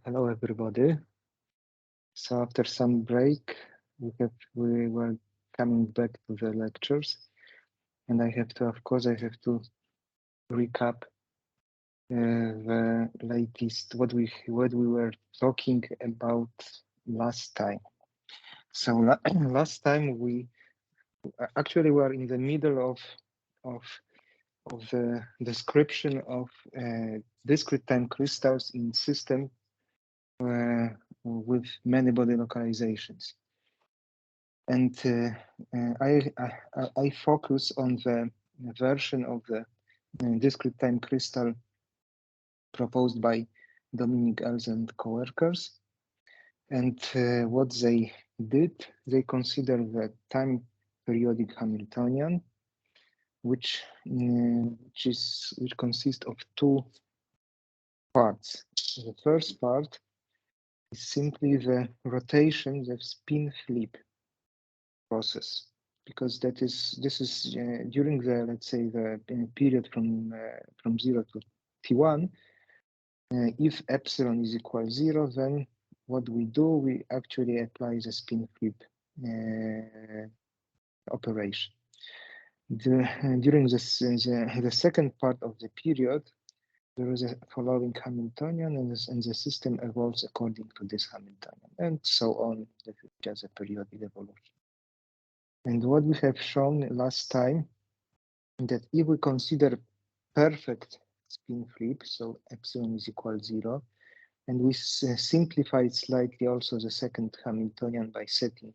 Hello everybody. So after some break, we were coming back to the lectures, and I have to recap the latest what we were talking about last time. So last time we actually were in the middle of the description of discrete time crystals in system with many body localizations. And I focus on the version of the discrete time crystal proposed by Dominic Els and co-workers. And what they did, they consider the time periodic Hamiltonian, which consists of two parts. The first part is simply the rotation, the spin flip process, because this is during the, let's say, the period from 0 to t1. If epsilon is equal 0, then what we do, we actually apply the spin flip operation. During the second part of the period, there is a following Hamiltonian, and the system evolves according to this Hamiltonian, and so on, just a periodic evolution. And what we have shown last time, that if we consider perfect spin flip, so epsilon is equal 0, and we simplify slightly also the second Hamiltonian by setting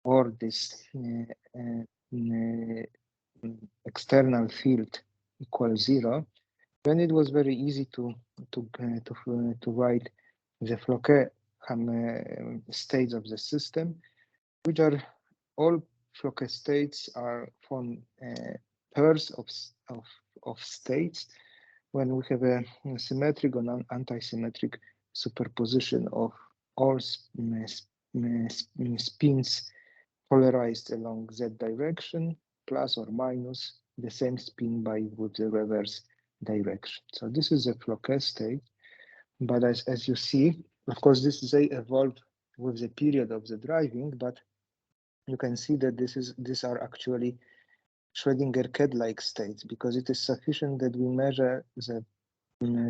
or this external field equals 0, then it was very easy to write the Floquet states of the system, which are all Floquet states are from pairs of states when we have a symmetric or anti-symmetric superposition of all spins polarized along z direction, plus or minus the same spin with the reverse direction. So this is a Floquet state, but as you see, of course, they evolved with the period of the driving, but you can see that these are actually Schrödinger-Cat-like states, because it is sufficient that we measure the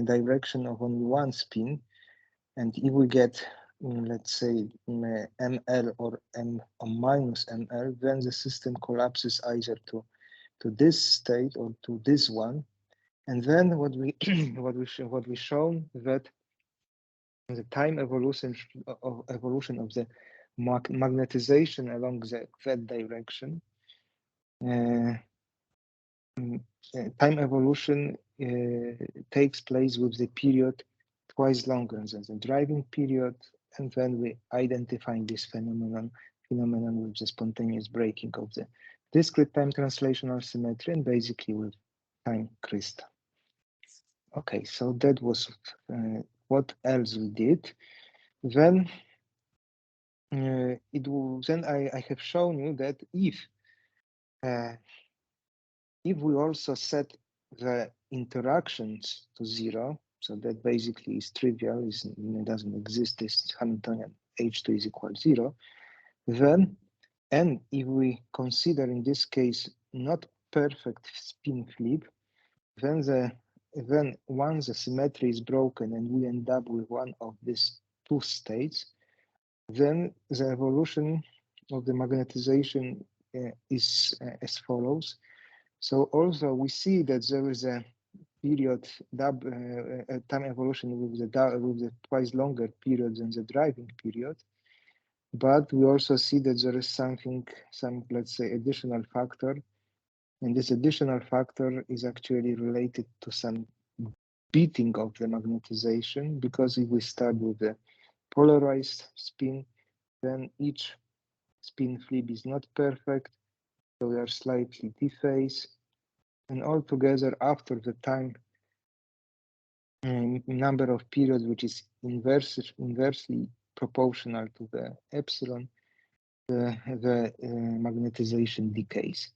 direction of only one spin, and if we get, let's say, ml or m or minus ml, then the system collapses either to this state or to this one, and then what we shown that the time evolution of the magnetization along that direction. Time evolution takes place with the period twice longer than the driving period, and then we identify this phenomenon with the spontaneous breaking of the discrete time translational symmetry, and basically with time crystal. Okay, so that was what else we did. Then I have shown you that if we also set the interactions to 0, so that basically is trivial, it doesn't exist, this Hamiltonian H2 is equal 0, then, and if we consider in this case not perfect spin flip, then once the symmetry is broken and we end up with one of these two states, then the evolution of the magnetization is as follows. So also we see that there is a period time evolution with the twice longer period than the driving period, but we also see that there is some, let's say, additional factor, and this additional factor is actually related to some beating of the magnetization, because if we start with the polarized spin, then each spin flip is not perfect, so we are slightly dephase, and altogether after the time number of periods, which is inversely proportional to the epsilon, the magnetization decays.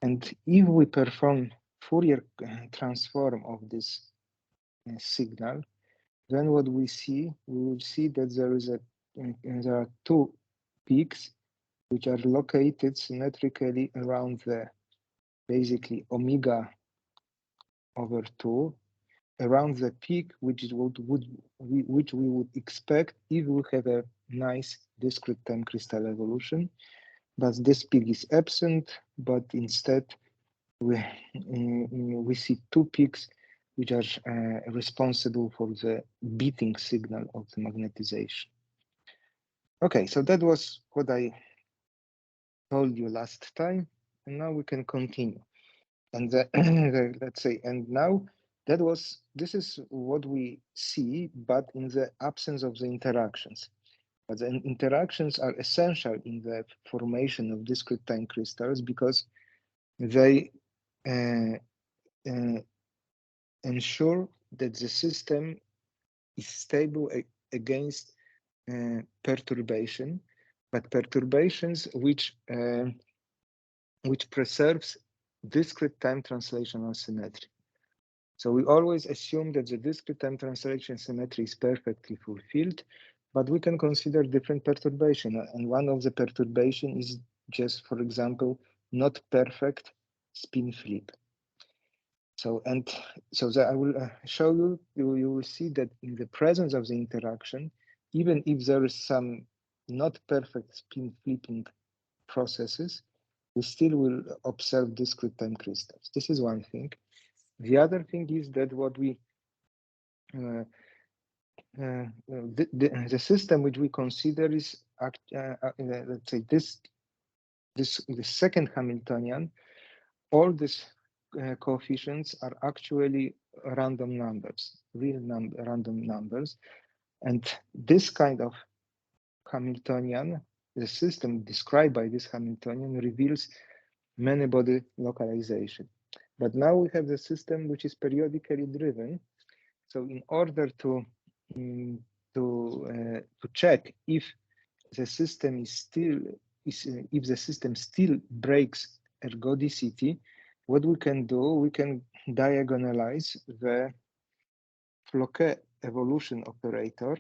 And if we perform Fourier transform of this signal, then what we will see that there are two peaks which are located symmetrically around the basically omega over 2, around the peak which we would expect if we have a nice discrete time crystal evolution. But this peak is absent, but instead we see two peaks which are responsible for the beating signal of the magnetization. Okay, so that was what I told you last time, and now we can continue. And let's say, and now this is what we see, but in the absence of the interactions. But the interactions are essential in the formation of discrete time crystals because they ensure that the system is stable against perturbation, but perturbations which preserves discrete time translational symmetry. So we always assume that the discrete time translation symmetry is perfectly fulfilled, but we can consider different perturbation. And one of the perturbation is just, for example, not perfect spin flip. So I will show you, you will see that in the presence of the interaction, even if there is some not perfect spin flipping processes, we still will observe discrete time crystals. This is one thing. The other thing is that what we the system which we consider is let's say the second Hamiltonian. All these coefficients are actually random numbers, random numbers, and this kind of Hamiltonian, the system described by this Hamiltonian, reveals many-body localization. But now we have the system which is periodically driven. So in order to check if the system is still if the system still breaks ergodicity, what we can do, we can diagonalize the Floquet evolution operator.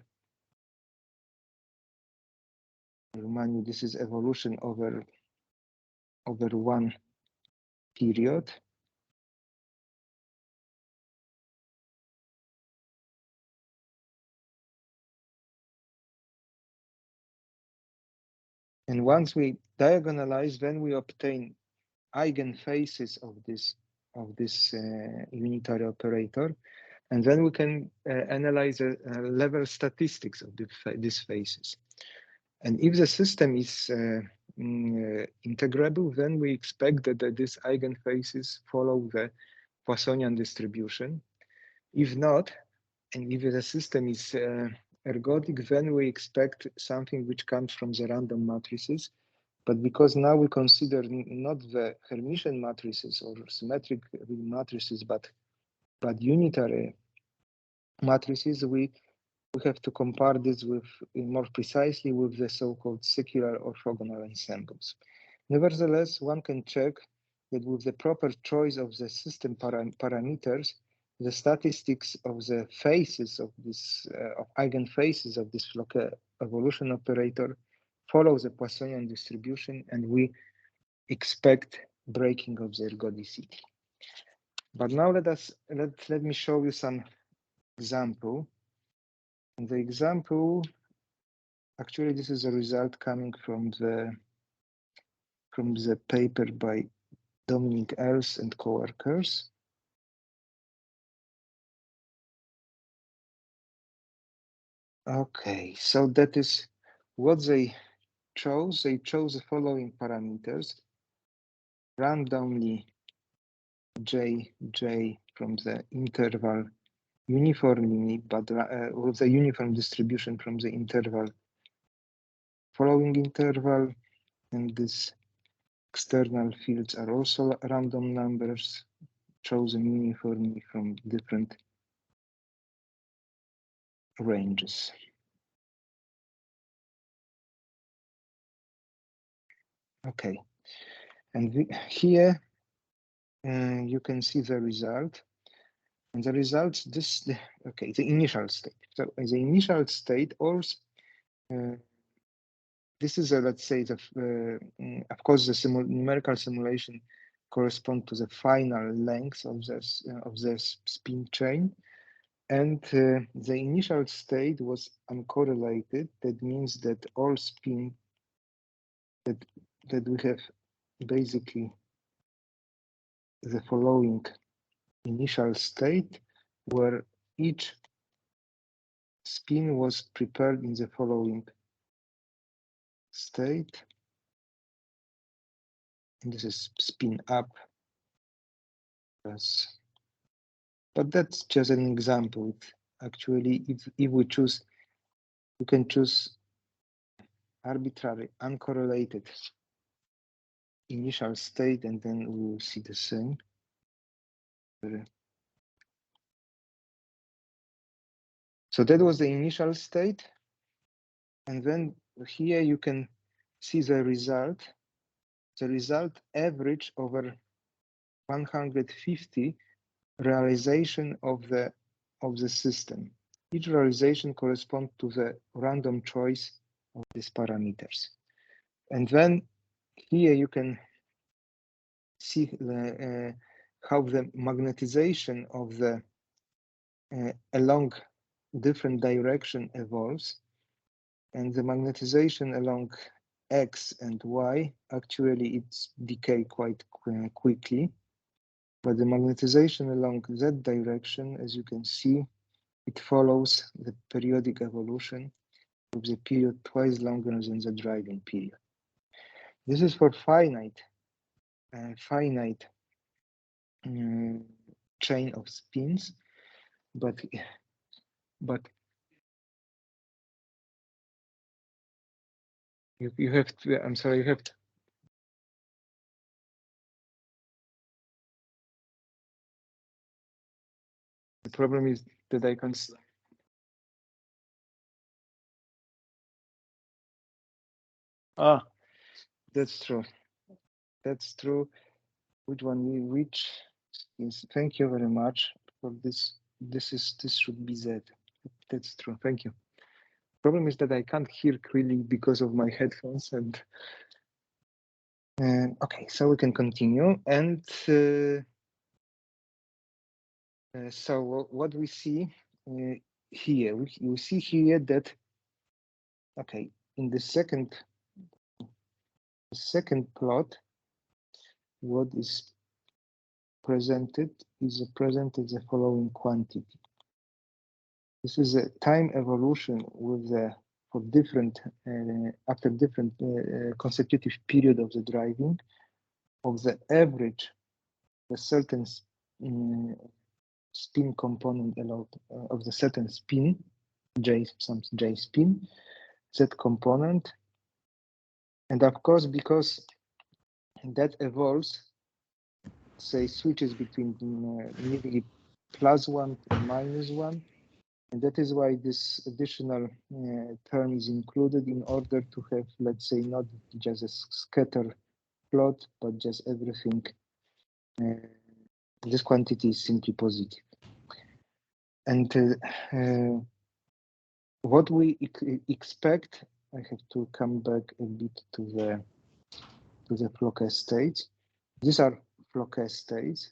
Remind you, this is evolution over one period. And once we diagonalize, then we obtain eigenfaces of this unitary operator, and then we can analyze level statistics of these faces. And if the system is integrable, then we expect that these eigenfaces follow the Poissonian distribution. If not, and if the system is ergodic, then we expect something which comes from the random matrices. But because now we consider not the Hermitian matrices or symmetric matrices, but unitary matrices, we have to compare this with more precisely with the so-called secular orthogonal ensembles. Nevertheless, one can check that with the proper choice of the system parameters, the statistics of the faces of this of eigenfaces of this Floquet evolution operator follows the Poissonian distribution, and we expect breaking of the ergodicity. But now let me show you some example. And the example, actually, this is a result coming from the paper by Dominic Els and co-workers. Okay, so that is what they chose. They chose the following parameters: randomly J from the interval uniformly, but with a uniform distribution from the interval following interval, and these external fields are also random numbers chosen uniformly from different ranges. Okay, and here you can see the result. And the results, the initial state. So as the initial state, also, this is let's say of course the numerical simulation correspond to the final length of this spin chain, and the initial state was uncorrelated. That means that all spin that we have basically the following initial state, where each spin was prepared in the following state. And this is spin up. Yes. But that's just an example. Actually, if we choose, you can choose arbitrary, uncorrelated initial state, and then we will see the same. So that was the initial state. And then here you can see the result. The result average over 150 realization of the system. Each realization corresponds to the random choice of these parameters. And then here you can see how the magnetization of the along different direction evolves, and the magnetization along X and Y, actually it's decay quite quickly, but the magnetization along Z direction, as you can see, it follows the periodic evolution of the period twice longer than the driving period. This is for finite chain of spins, but you have to, I'm sorry, you have to. The problem is that I can't. Ah, that's true. That's true. Which one? Which is? Thank you very much for this. This should be Z. That's true. Thank you. Problem is that I can't hear clearly because of my headphones. And okay, so we can continue. And so what we see here, we see here that okay, in the second plot, what is presented is presented the following quantity. This is a time evolution with for different after different consecutive period of the driving of the average, the certain spin component allowed of the certain spin some J spin, Z component, and of course because that evolves, say switches between immediately +1 and -1. And that is why this additional term is included in order to have, let's say, not just a scatter plot, but just everything. This quantity is simply positive. And what we expect, I have to come back a bit to the Floquet states. These are Floquet states,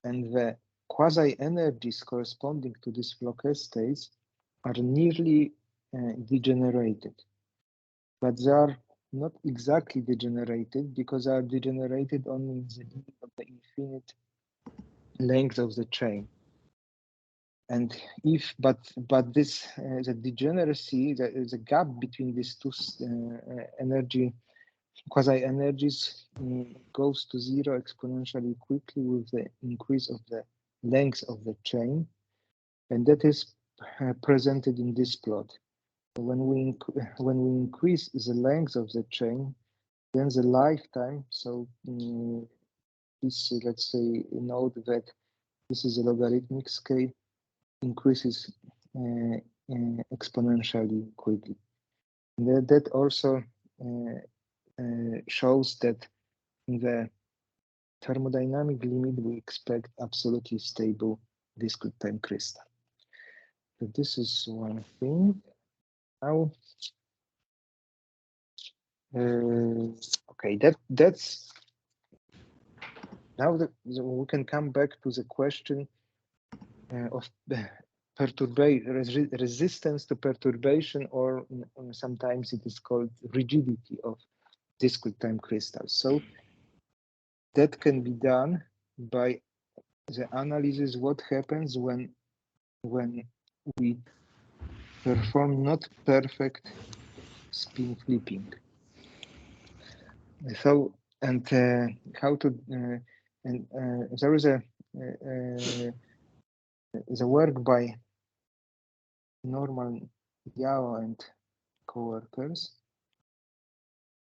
and the quasi-energies corresponding to these Floquet states are nearly degenerated, but they are not exactly degenerated because they are degenerated only in the limit of the infinite length of the chain. And if but this the degeneracy, the gap between these two energy quasi-energies goes to zero exponentially quickly with the increase of the length of the chain, and that is presented in this plot. When we increase the length of the chain, then the lifetime. So this, let's say, note that this is a logarithmic scale, increases exponentially quickly. And that also shows that in the thermodynamic limit we expect absolutely stable discrete time crystal. So this is one thing. Now, okay, that's now that we can come back to the question of resistance to perturbation, or sometimes it is called rigidity of discrete time crystals. So that can be done by the analysis what happens when we perform not perfect spin flipping. So and how to and there is a the work by Norman Yao and co-workers.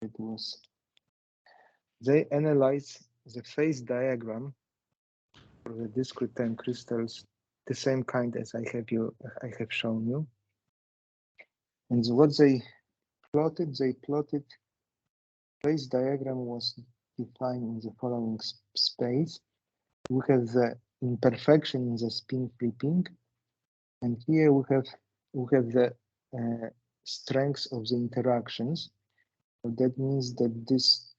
It was they analyze the phase diagram for the discrete time crystals, the same kind as I have shown you. And what they plotted phase diagram was defined in the following space. We have the imperfection in the spin flipping, and here we have the strengths of the interactions. So that means that these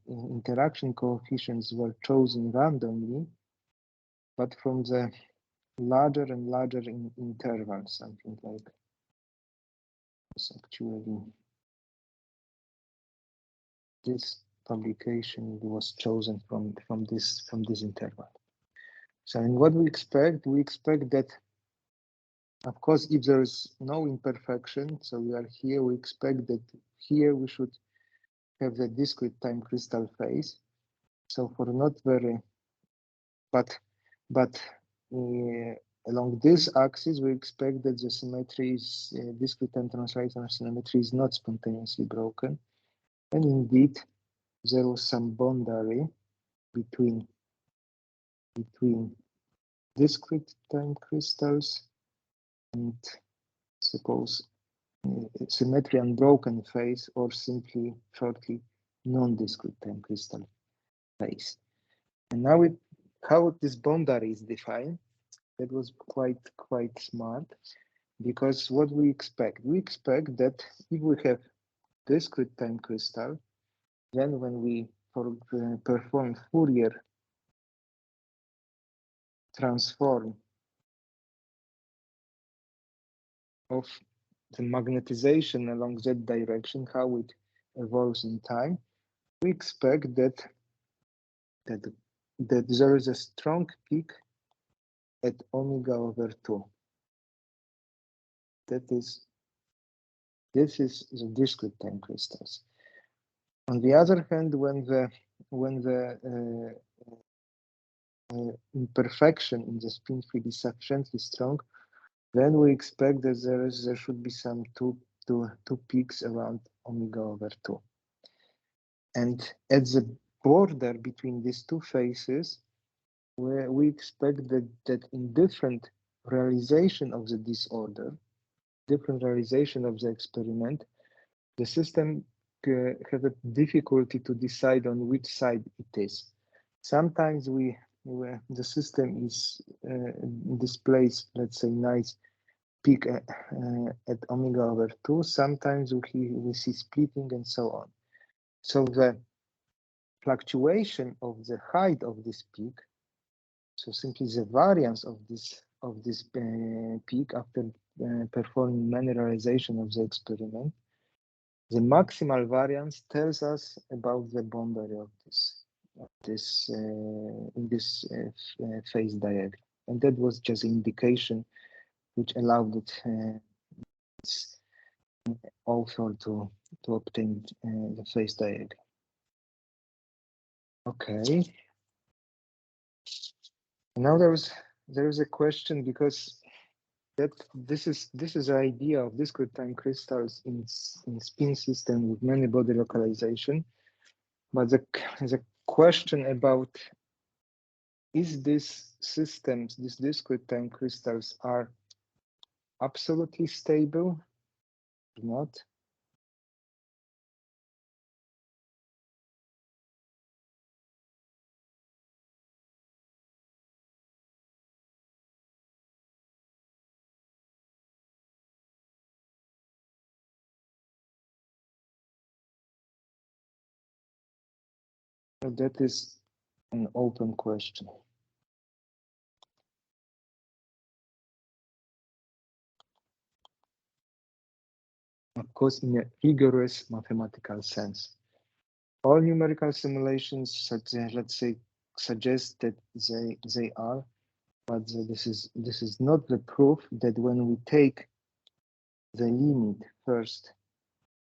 interaction coefficients were chosen randomly, but from the larger and larger intervals, something like this. Actually, this publication was chosen from this interval. So, and what we expect that, of course, if there is no imperfection, so we are here, we expect that here we should have the discrete time crystal phase. So for not very, but along this axis, we expect that the symmetry is discrete time translational symmetry is not spontaneously broken, and indeed there was some boundary between discrete time crystals and suppose symmetry unbroken phase, or simply shortly non-discrete time crystal phase. And now how this boundary is defined, that was quite smart, because what we expect that if we have discrete time crystal, then when we perform Fourier transform of the magnetization along that direction, how it evolves in time, we expect that there is a strong peak at omega over 2. This is the discrete time crystals. On the other hand, when the imperfection in the spin field is sufficiently strong, then we expect that there should be some two peaks around omega over 2. And at the border between these two phases, where we expect that in different realization of the disorder, different realization of the experiment, the system has a difficulty to decide on which side it is. Sometimes the system is displays, let's say, nice peak at omega over 2. Sometimes we see splitting and so on. So the fluctuation of the height of this peak, so simply the variance of this peak after performing many realization of the experiment, the maximal variance tells us about the boundary of this in this phase diagram, and that was just an indication which allowed this author to obtain the phase diagram. Okay. Now there is a question, because that this is the idea of discrete time crystals in spin system with many body localization, but the question about is these systems, these discrete time crystals, are absolutely stable or not? So that is an open question. Of course, in a rigorous mathematical sense. All numerical simulations, let's say, suggest that they are, but this is not the proof that when we take the limit first,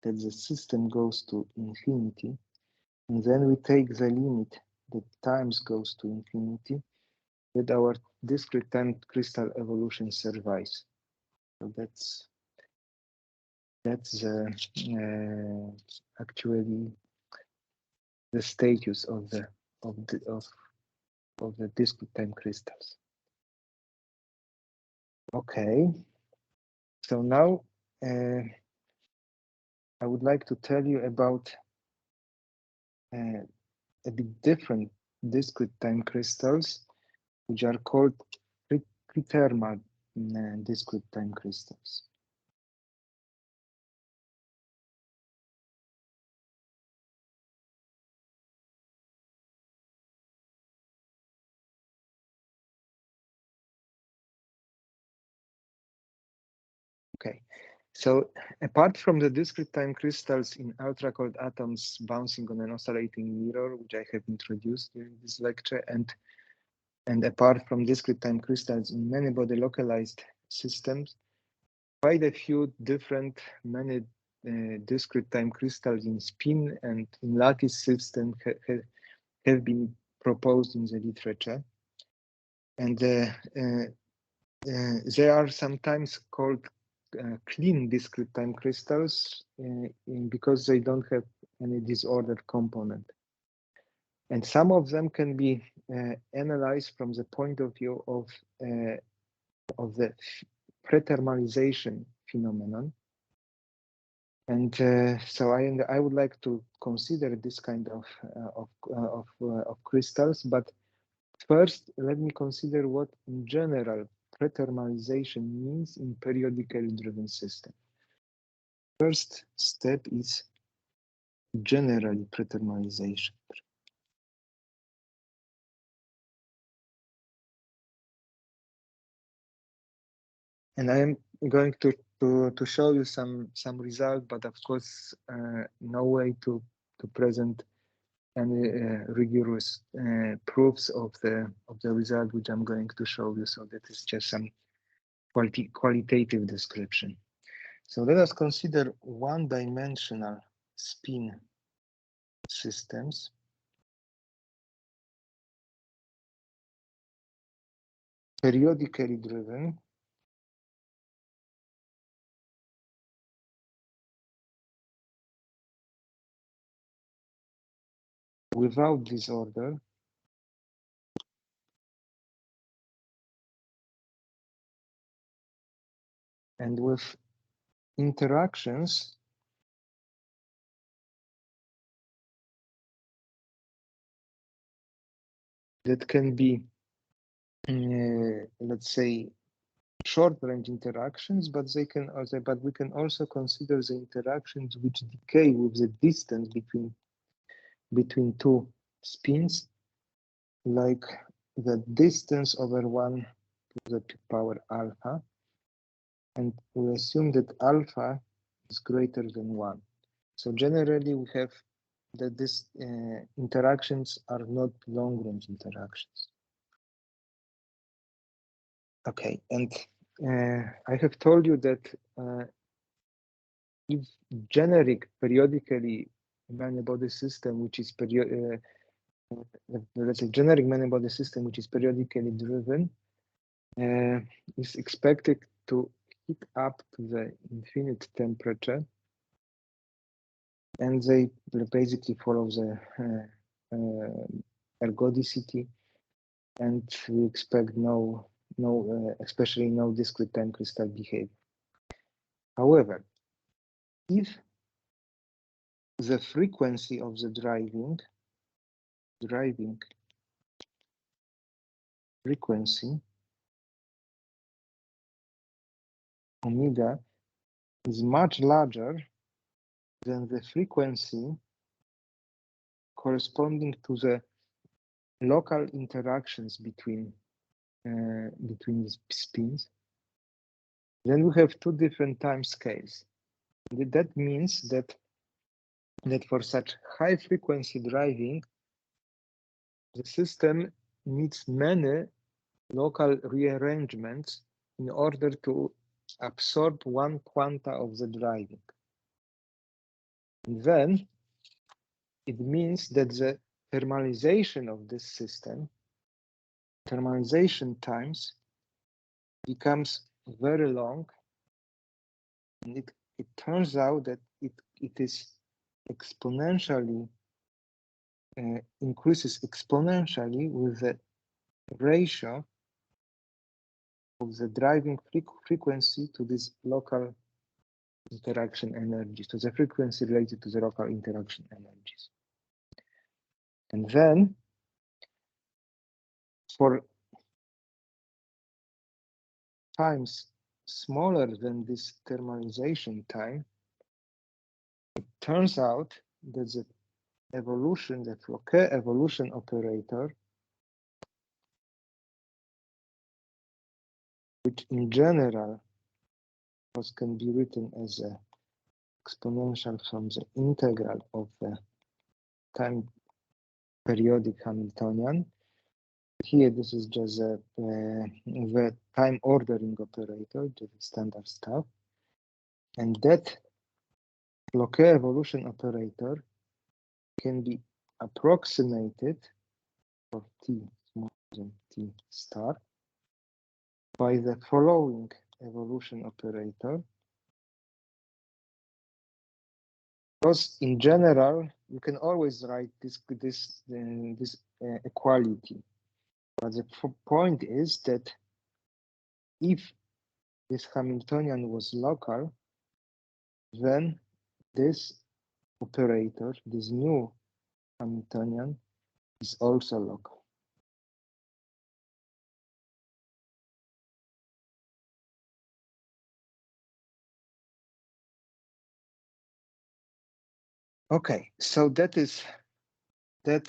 that the system goes to infinity, and then we take the limit that times goes to infinity, that our discrete time crystal evolution survives. So that's actually the status of the discrete time crystals. Okay, so now I would like to tell you about a bit different discrete time crystals, which are called prethermal discrete time crystals. Okay, so apart from the discrete time crystals in ultra-cold atoms bouncing on an oscillating mirror, which I have introduced during this lecture, and apart from discrete time crystals in many-body localized systems, quite a few different discrete time crystals in spin and in lattice systems have been proposed in the literature. And they are sometimes called clean discrete time crystals because they don't have any disordered component. And some of them can be analyzed from the point of view of the prethermalization phenomenon. And so I would like to consider this kind of crystals, but first, let me consider what in general prethermalization means in periodically driven system. First step is generally prethermalization. And I am going to show you some result, but of course, no way to present any rigorous proofs of the result which I'm going to show you. So that is just some qualitative description. So let us consider one-dimensional spin systems. Periodically driven. Without disorder. And with interactions that can be, let's say, short-range interactions, but we can also consider the interactions which decay with the distance between two spins, like the distance over 1 to the power alpha, and we assume that alpha is greater than 1. So generally, we have that these interactions are not long-range interactions. Okay, and I have told you that if generic periodically many-body system, which is let's say generic many-body system, which is periodically driven, is expected to heat up to the infinite temperature, and they basically follow the ergodicity, and we expect especially no discrete time crystal behavior. However, if the frequency of the driving frequency omega is much larger than the frequency corresponding to the local interactions between these spins. Then we have two different time scales. That means that for such high frequency driving, the system needs many local rearrangements in order to absorb one quanta of the driving. And then it means that the thermalization of this system, thermalization times, becomes very long, and it turns out that it is exponentially increases exponentially with the ratio of the driving frequency to this local interaction energy, to the frequency related to the local interaction energies. And then for times smaller than this thermalization time, it turns out that the evolution, the Floquet evolution operator, which in general can be written as an exponential from the integral of the time periodic Hamiltonian. Here, this is just the time ordering operator, just standard stuff. And that Floquet evolution operator can be approximated for t smaller than t star by the following evolution operator. Because in general, you can always write this equality. But the point is that if this Hamiltonian was local, then this operator, this new Hamiltonian, is also local. Okay, so that is that,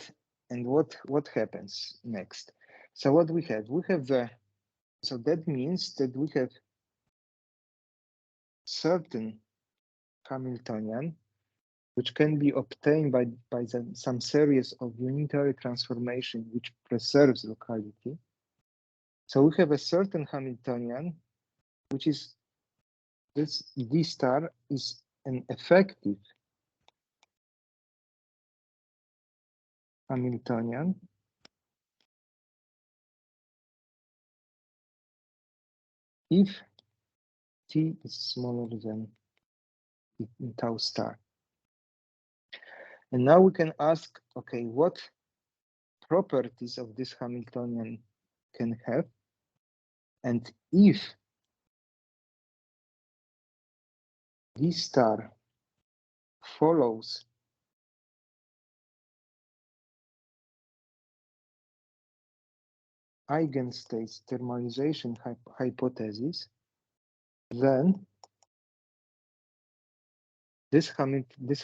and what happens next? So what we have the, so that means that we have certain Hamiltonian which can be obtained by some series of unitary transformation which preserves locality. So we have a certain Hamiltonian, which is this D star is an effective Hamiltonian if T is smaller than tau star. And now we can ask, okay, what properties of this Hamiltonian can have? And if D star follows eigenstates thermalization hypothesis, then this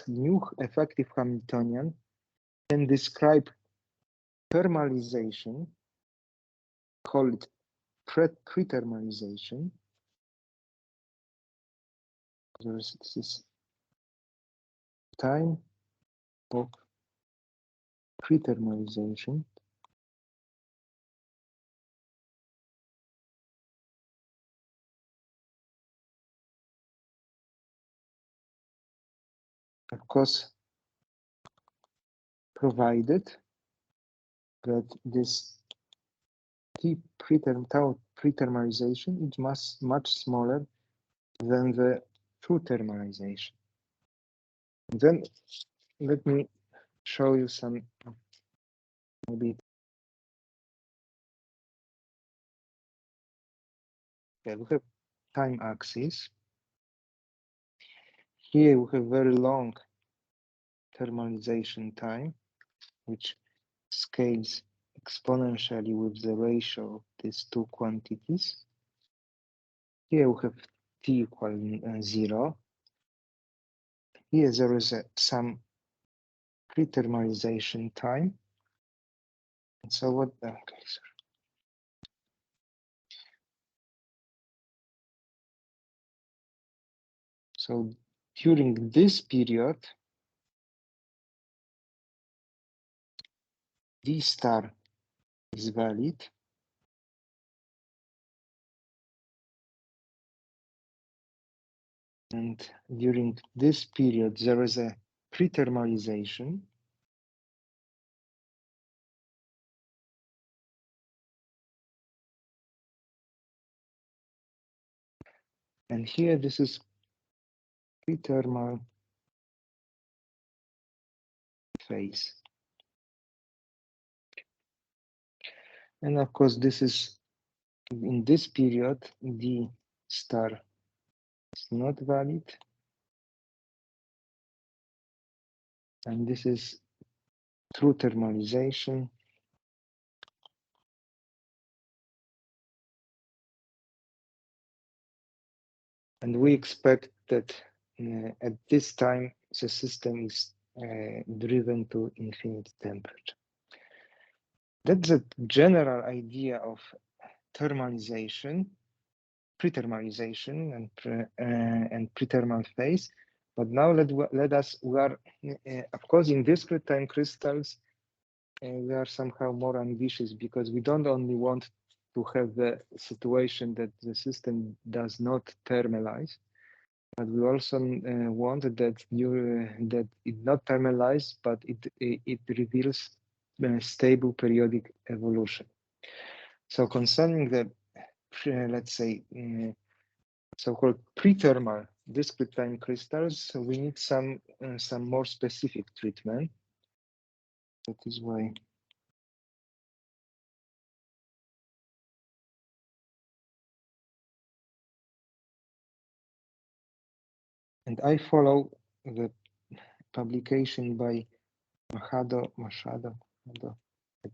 new effective Hamiltonian can describe thermalization, call it pre-thermalization. This is time of pre-thermalization. Of course, provided that this tau pre-thermalization is much smaller than the true thermalization. And then let me show you some maybe. Okay, we have time axis. Here we have very long thermalization time, which scales exponentially with the ratio of these two quantities. Here we have t equal 0. Here there is some pre-thermalization time. And so what? Okay, sorry. So during this period, D star is valid. And during this period, there is a pre-thermalization. And here, this is pre-thermal phase. And of course, this is in this period, D star is not valid. And this is true thermalization. And we expect that at this time, the system is driven to infinite temperature. That's a general idea of thermalization, pre-thermalization and pre-thermal phase. But now let us, we are, of course, in discrete time crystals, we are somehow more ambitious because we don't only want to have the situation that the system does not thermalize, but we also want that that it not thermalize, but it reveals stable periodic evolution. So concerning the let's say so-called pre-thermal discrete time crystals, we need some more specific treatment. That is why. And I follow the publication by Machado and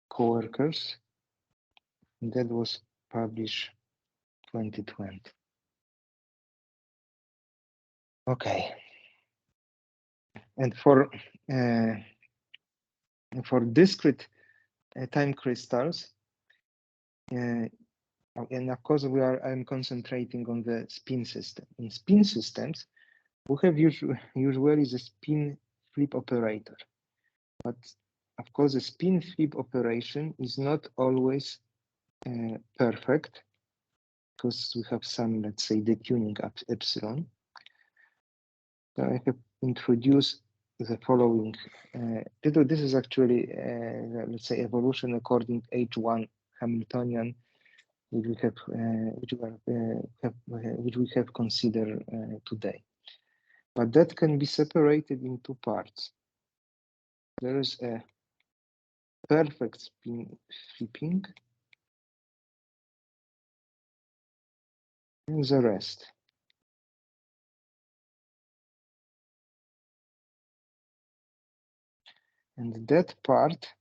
co-workers. That was published 2020. Okay. And for discrete time crystals, and of course I'm concentrating on the spin system. In spin systems, we have usually the spin flip operator, but of course the spin flip operation is not always perfect because we have some, let's say, detuning up epsilon. So I have introduced the following. This is actually, let's say, evolution according H1 Hamiltonian, which we have considered today. But that can be separated in two parts. There is a perfect spin flipping and the rest. And that part,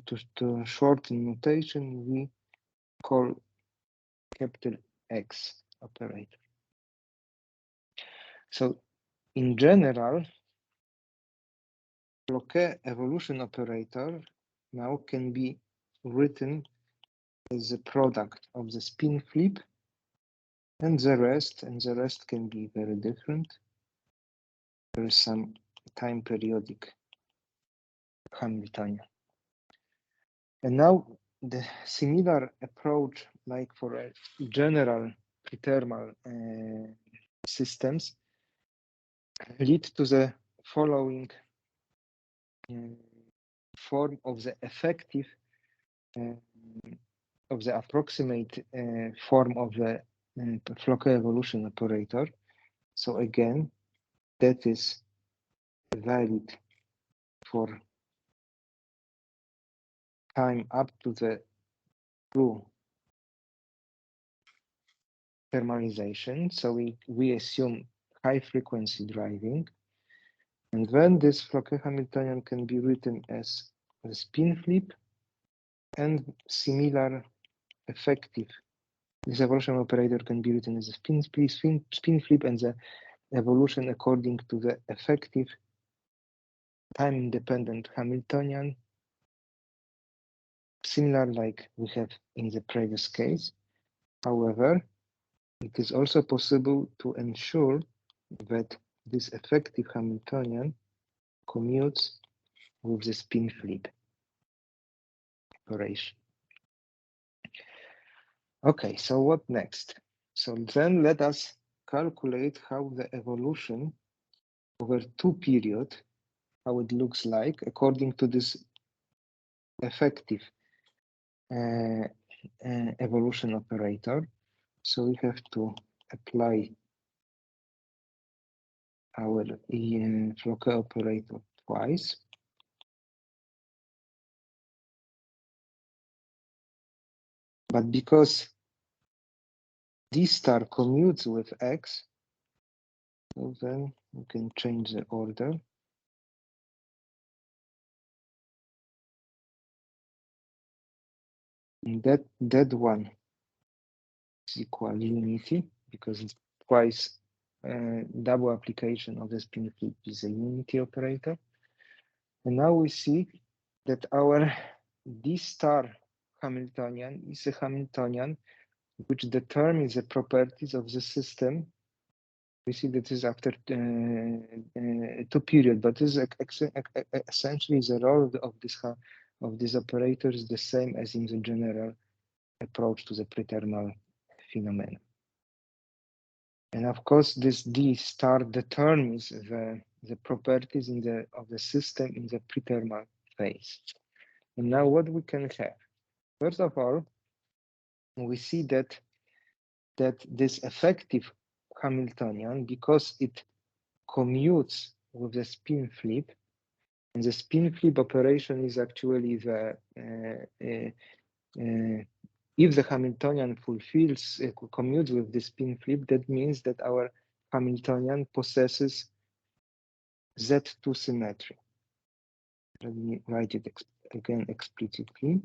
to shorten notation, we call capital X operator. So in general, Bloquet evolution operator now can be written as a product of the spin flip and the rest can be very different. There is some time periodic Hamiltonian. And now the similar approach, like for a general prethermal systems, lead to the following form of the effective of the approximate form of the Floquet evolution operator. So again, that is valid for time up to the true thermalization. So we assume high frequency driving. And then this Floquet Hamiltonian can be written as a spin flip and similar effective. This evolution operator can be written as a spin flip and the evolution according to the effective time-independent Hamiltonian, similar like we have in the previous case. However, it is also possible to ensure that this effective Hamiltonian commutes with the spin flip operation. Okay, so what next? So then let us calculate how the evolution over two periods, how it looks like according to this effective evolution operator. So we have to apply our Floquet operator twice. But because D star commutes with X, so then we can change the order. And that one is equal unity because it's twice double application of the spin flip is a unity operator. And now we see that our D star Hamiltonian is a Hamiltonian which determines the properties of the system. We see that is after two periods, but this is essentially the role of this operator is the same as in the general approach to the prethermal phenomenon. And of course, this D star determines the properties of the system in the prethermal phase. And now what we can have? First of all, we see that this effective Hamiltonian, because it commutes with the spin flip, and the spin flip operation is actually the if the Hamiltonian fulfills commutes with the spin flip, that means that our Hamiltonian possesses Z2 symmetry. Let me write it again explicitly.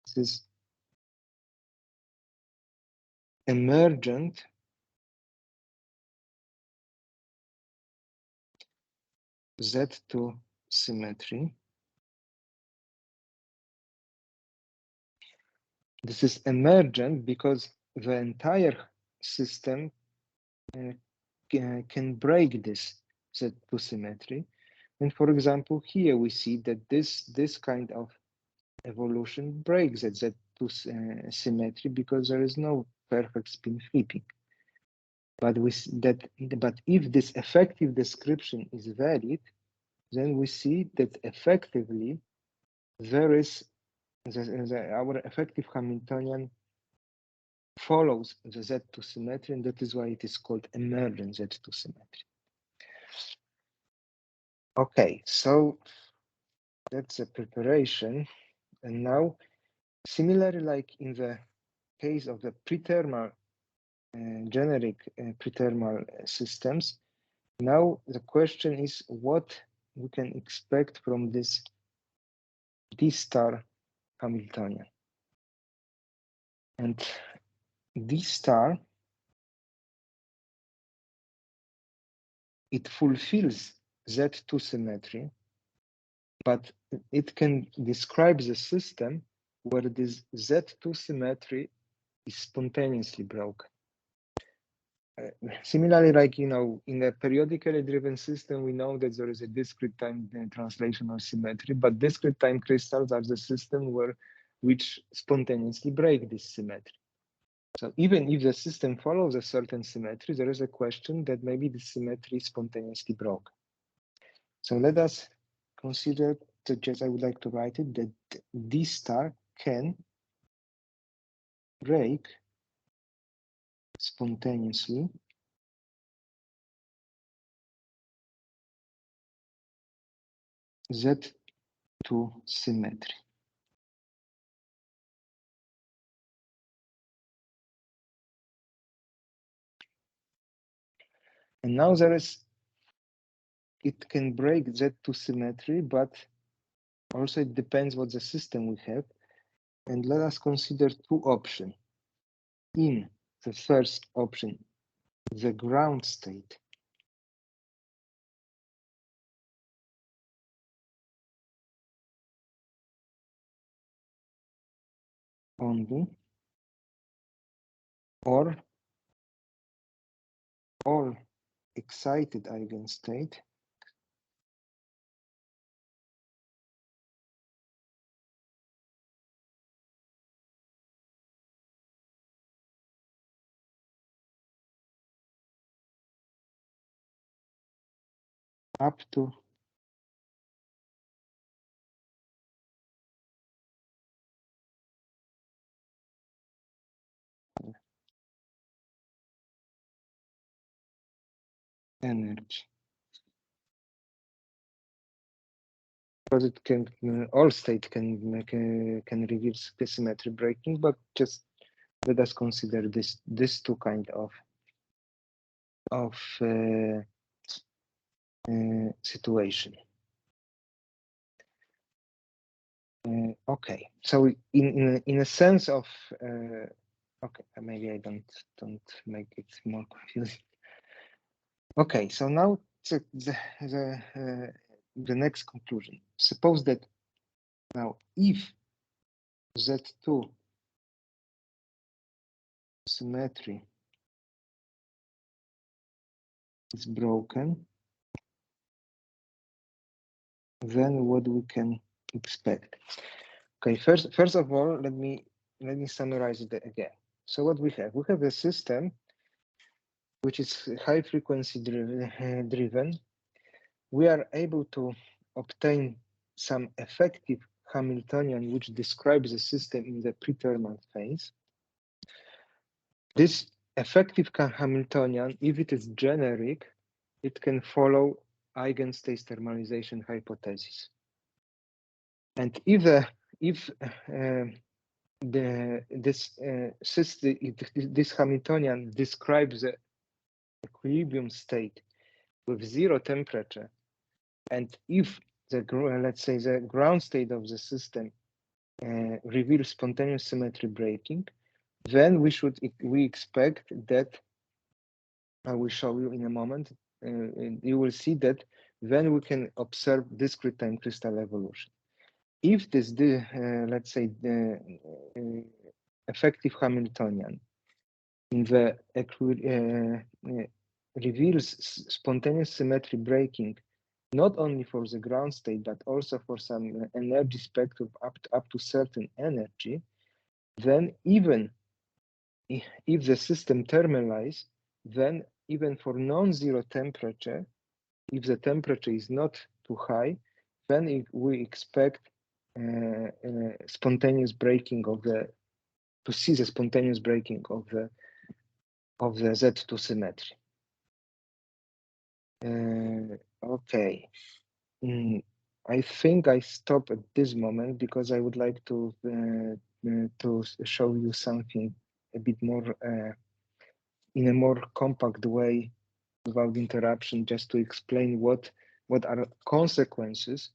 This is emergent Z2 symmetry. This is emergent because the entire system can break this Z2 symmetry. And for example, here we see that this kind of evolution breaks that Z2 symmetry because there is no perfect spin flipping. But if this effective description is valid, then we see that effectively there is our effective Hamiltonian follows the Z2 symmetry, and that is why it is called emergent Z2 symmetry. Okay, so that's a preparation. And now, similarly like in the case of the prethermal, generic prethermal systems, now the question is what we can expect from this D star Hamiltonian. And D star, it fulfills Z2 symmetry, but it can describe the system where this Z2 symmetry is spontaneously broken. Similarly, like, in a periodically driven system, we know that there is a discrete time translational symmetry, but discrete time crystals are the system which spontaneously break this symmetry. So even if the system follows a certain symmetry, there is a question that maybe the symmetry is spontaneously broken. So let us consider that, just I would like to write it, that D star can break spontaneously Z2 symmetry. And now it can break Z2 symmetry, but also it depends what the system we have. And let us consider two options. In the first option, the ground state, only, or all excited eigenstate up to energy. Because it can all state can reverse the symmetry breaking, but just let us consider this two kind of situation. Okay, so in a sense of okay, maybe I don't make it more confusing. Okay, so now the next conclusion. Suppose that now if Z2 symmetry is broken, then what we can expect? Okay, first of all, let me summarize it again. So what we have? We have a system which is high frequency driven. We are able to obtain some effective Hamiltonian which describes the system in the pre-thermal phase. This effective Hamiltonian, if it is generic, it can follow eigenstate thermalization hypothesis. And if this Hamiltonian describes the equilibrium state with zero temperature, and if the let's say the ground state of the system reveals spontaneous symmetry breaking, then we expect that I will show you in a moment. You will see that then we can observe discrete time crystal evolution. If this, let's say, the effective Hamiltonian in the reveals spontaneous symmetry breaking, not only for the ground state, but also for some energy spectrum up to certain energy, then even if the system thermalizes, then even for non-zero temperature, if the temperature is not too high, then we expect spontaneous breaking of the spontaneous breaking of the Z2 symmetry. Okay, I think I stop at this moment because I would like to show you something a bit more in a more compact way without interruption, just to explain what are consequences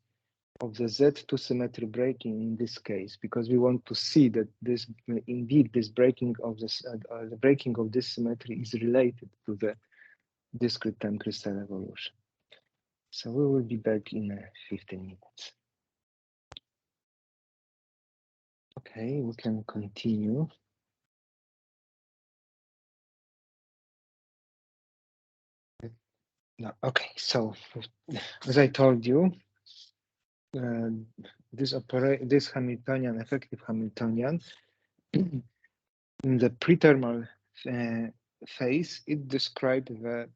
of the Z2 symmetry breaking in this case, because we want to see that this indeed this breaking of this the breaking of this symmetry is related to the discrete time crystal evolution. So we will be back in 15 minutes. Okay, we can continue. No, okay, so as I told you, this Hamiltonian, effective Hamiltonian, in the pre-thermal phase, it described the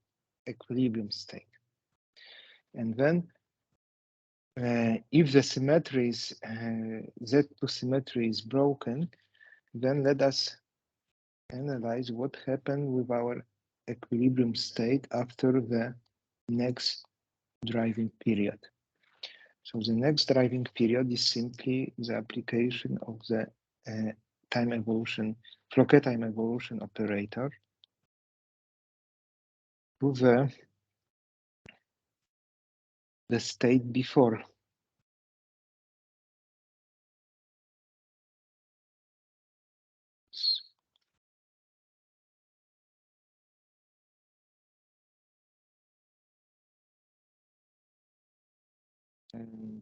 equilibrium state. And then if the symmetry is Z2 symmetry is broken, then let us analyze what happened with our equilibrium state after the next driving period. So the next driving period is simply the application of the time evolution, Floquet time evolution operator to the state before.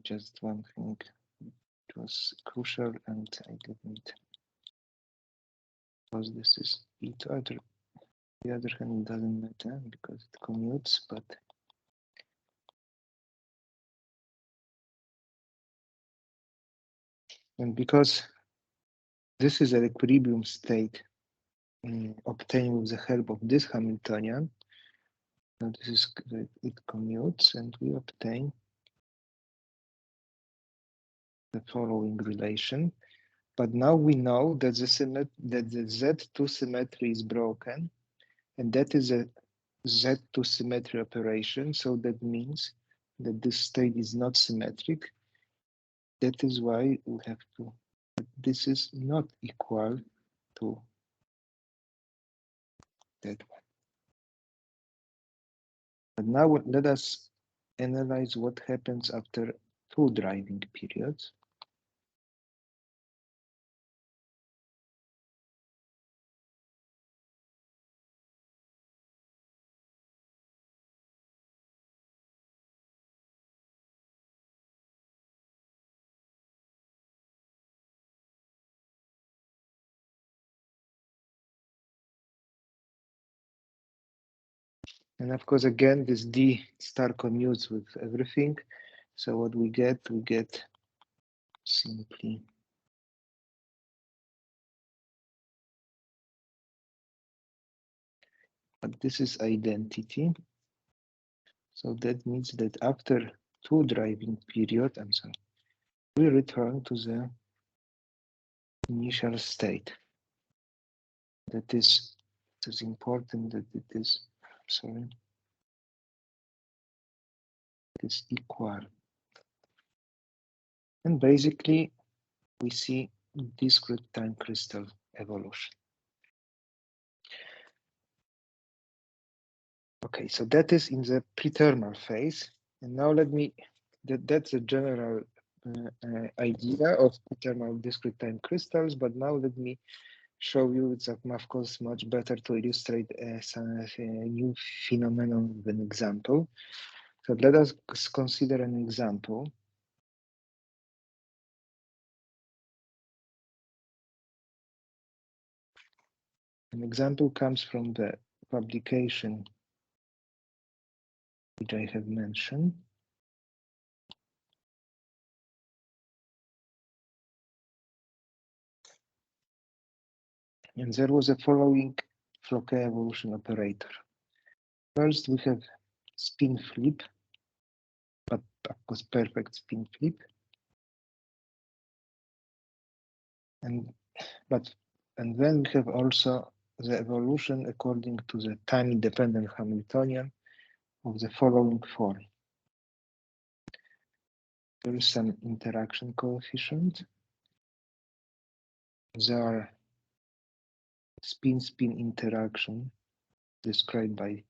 Just one thing, it was crucial, and I didn't, because this is it. The other hand, it doesn't matter because it commutes, but and because this is an equilibrium state obtained with the help of this Hamiltonian, so this is it commutes, and we obtain the following relation. But now we know that the Z2 symmetry is broken, and that is a Z2 symmetry operation. So that means that this state is not symmetric. That is why we have to, this is not equal to that one. But now let us analyze what happens after two driving periods. And of course, again, this D star commutes with everything. So what we get simply but this is identity. So that means that after two driving period, I'm sorry, we return to the initial state. That is, it is important that it is, sorry, it is equal. And basically, we see discrete time crystal evolution. Okay, so that is in the pre-thermal phase. And now let me, that's a general idea of pre-thermal discrete time crystals, but now let me show you it's of course much better to illustrate a new phenomenon with an example. So let us consider an example. An example comes from the publication which I have mentioned. And there was a following Floquet evolution operator. First, we have spin flip, but of course perfect spin flip. And then we have also the evolution according to the time-independent Hamiltonian of the following form. There is some interaction coefficient. There are spin-spin interaction described by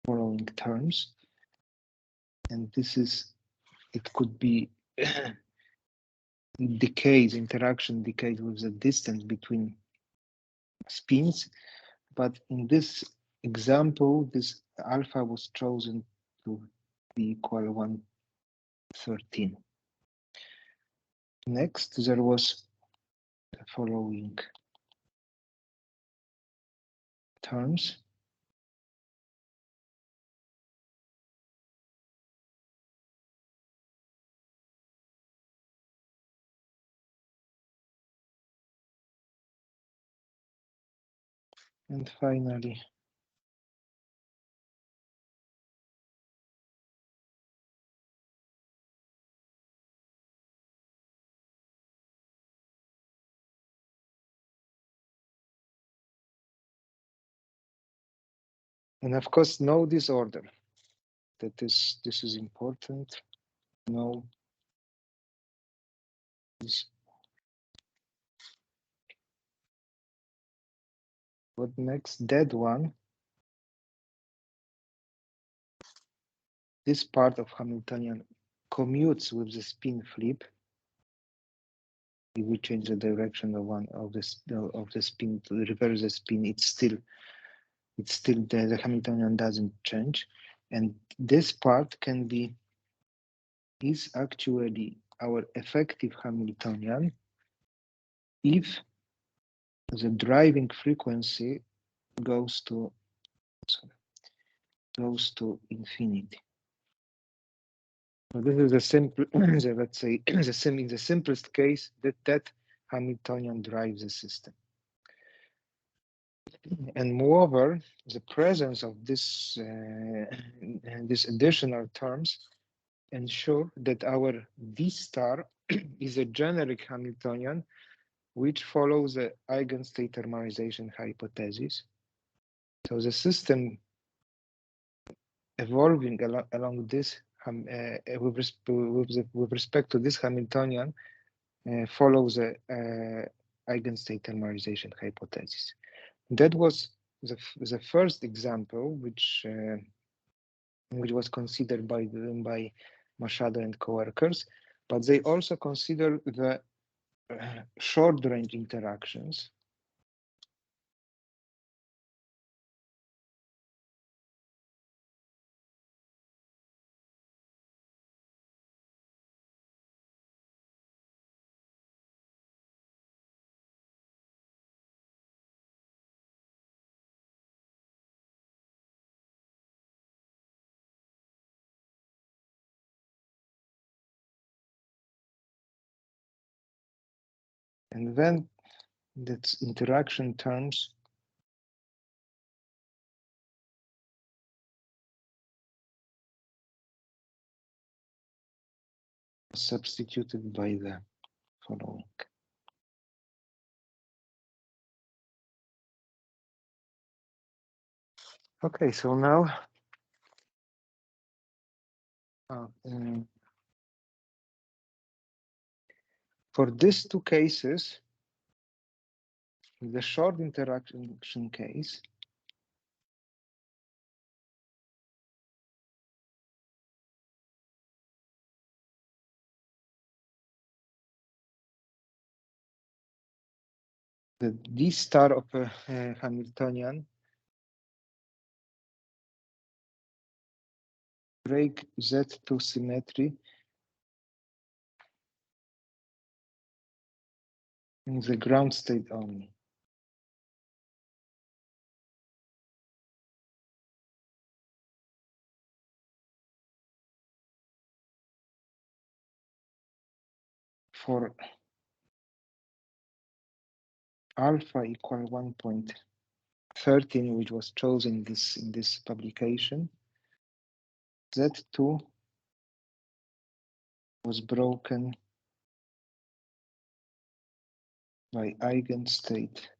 following terms. And this is, it could be decays, interaction decays with the distance between spins. But in this example, this alpha was chosen to be equal 113. Next, there was the following terms. And finally, and of course, no disorder. This is important. No this. What next? That one. This part of Hamiltonian commutes with the spin flip. If we change the direction of one of the spin to reverse the spin, it's still the Hamiltonian doesn't change. And this part is actually our effective Hamiltonian if the driving frequency goes to infinity. So this is a simple, let's say, in the simplest case, that Hamiltonian drives the system. And moreover, the presence of this additional terms ensure that our V star is a generic Hamiltonian which follows the eigenstate thermalization hypothesis. So the system evolving along this with respect to this Hamiltonian follows the eigenstate thermalization hypothesis. That was the first example which was considered by Machado and coworkers, but they also consider the short-range interactions. And then that's interaction terms substituted by the following. Okay, so now for these two cases, the short interaction case, the D star of a Hamiltonian break Z2 symmetry in the ground state only. For alpha equal 1.13, which was chosen in this publication, Z2 was broken by eigenstate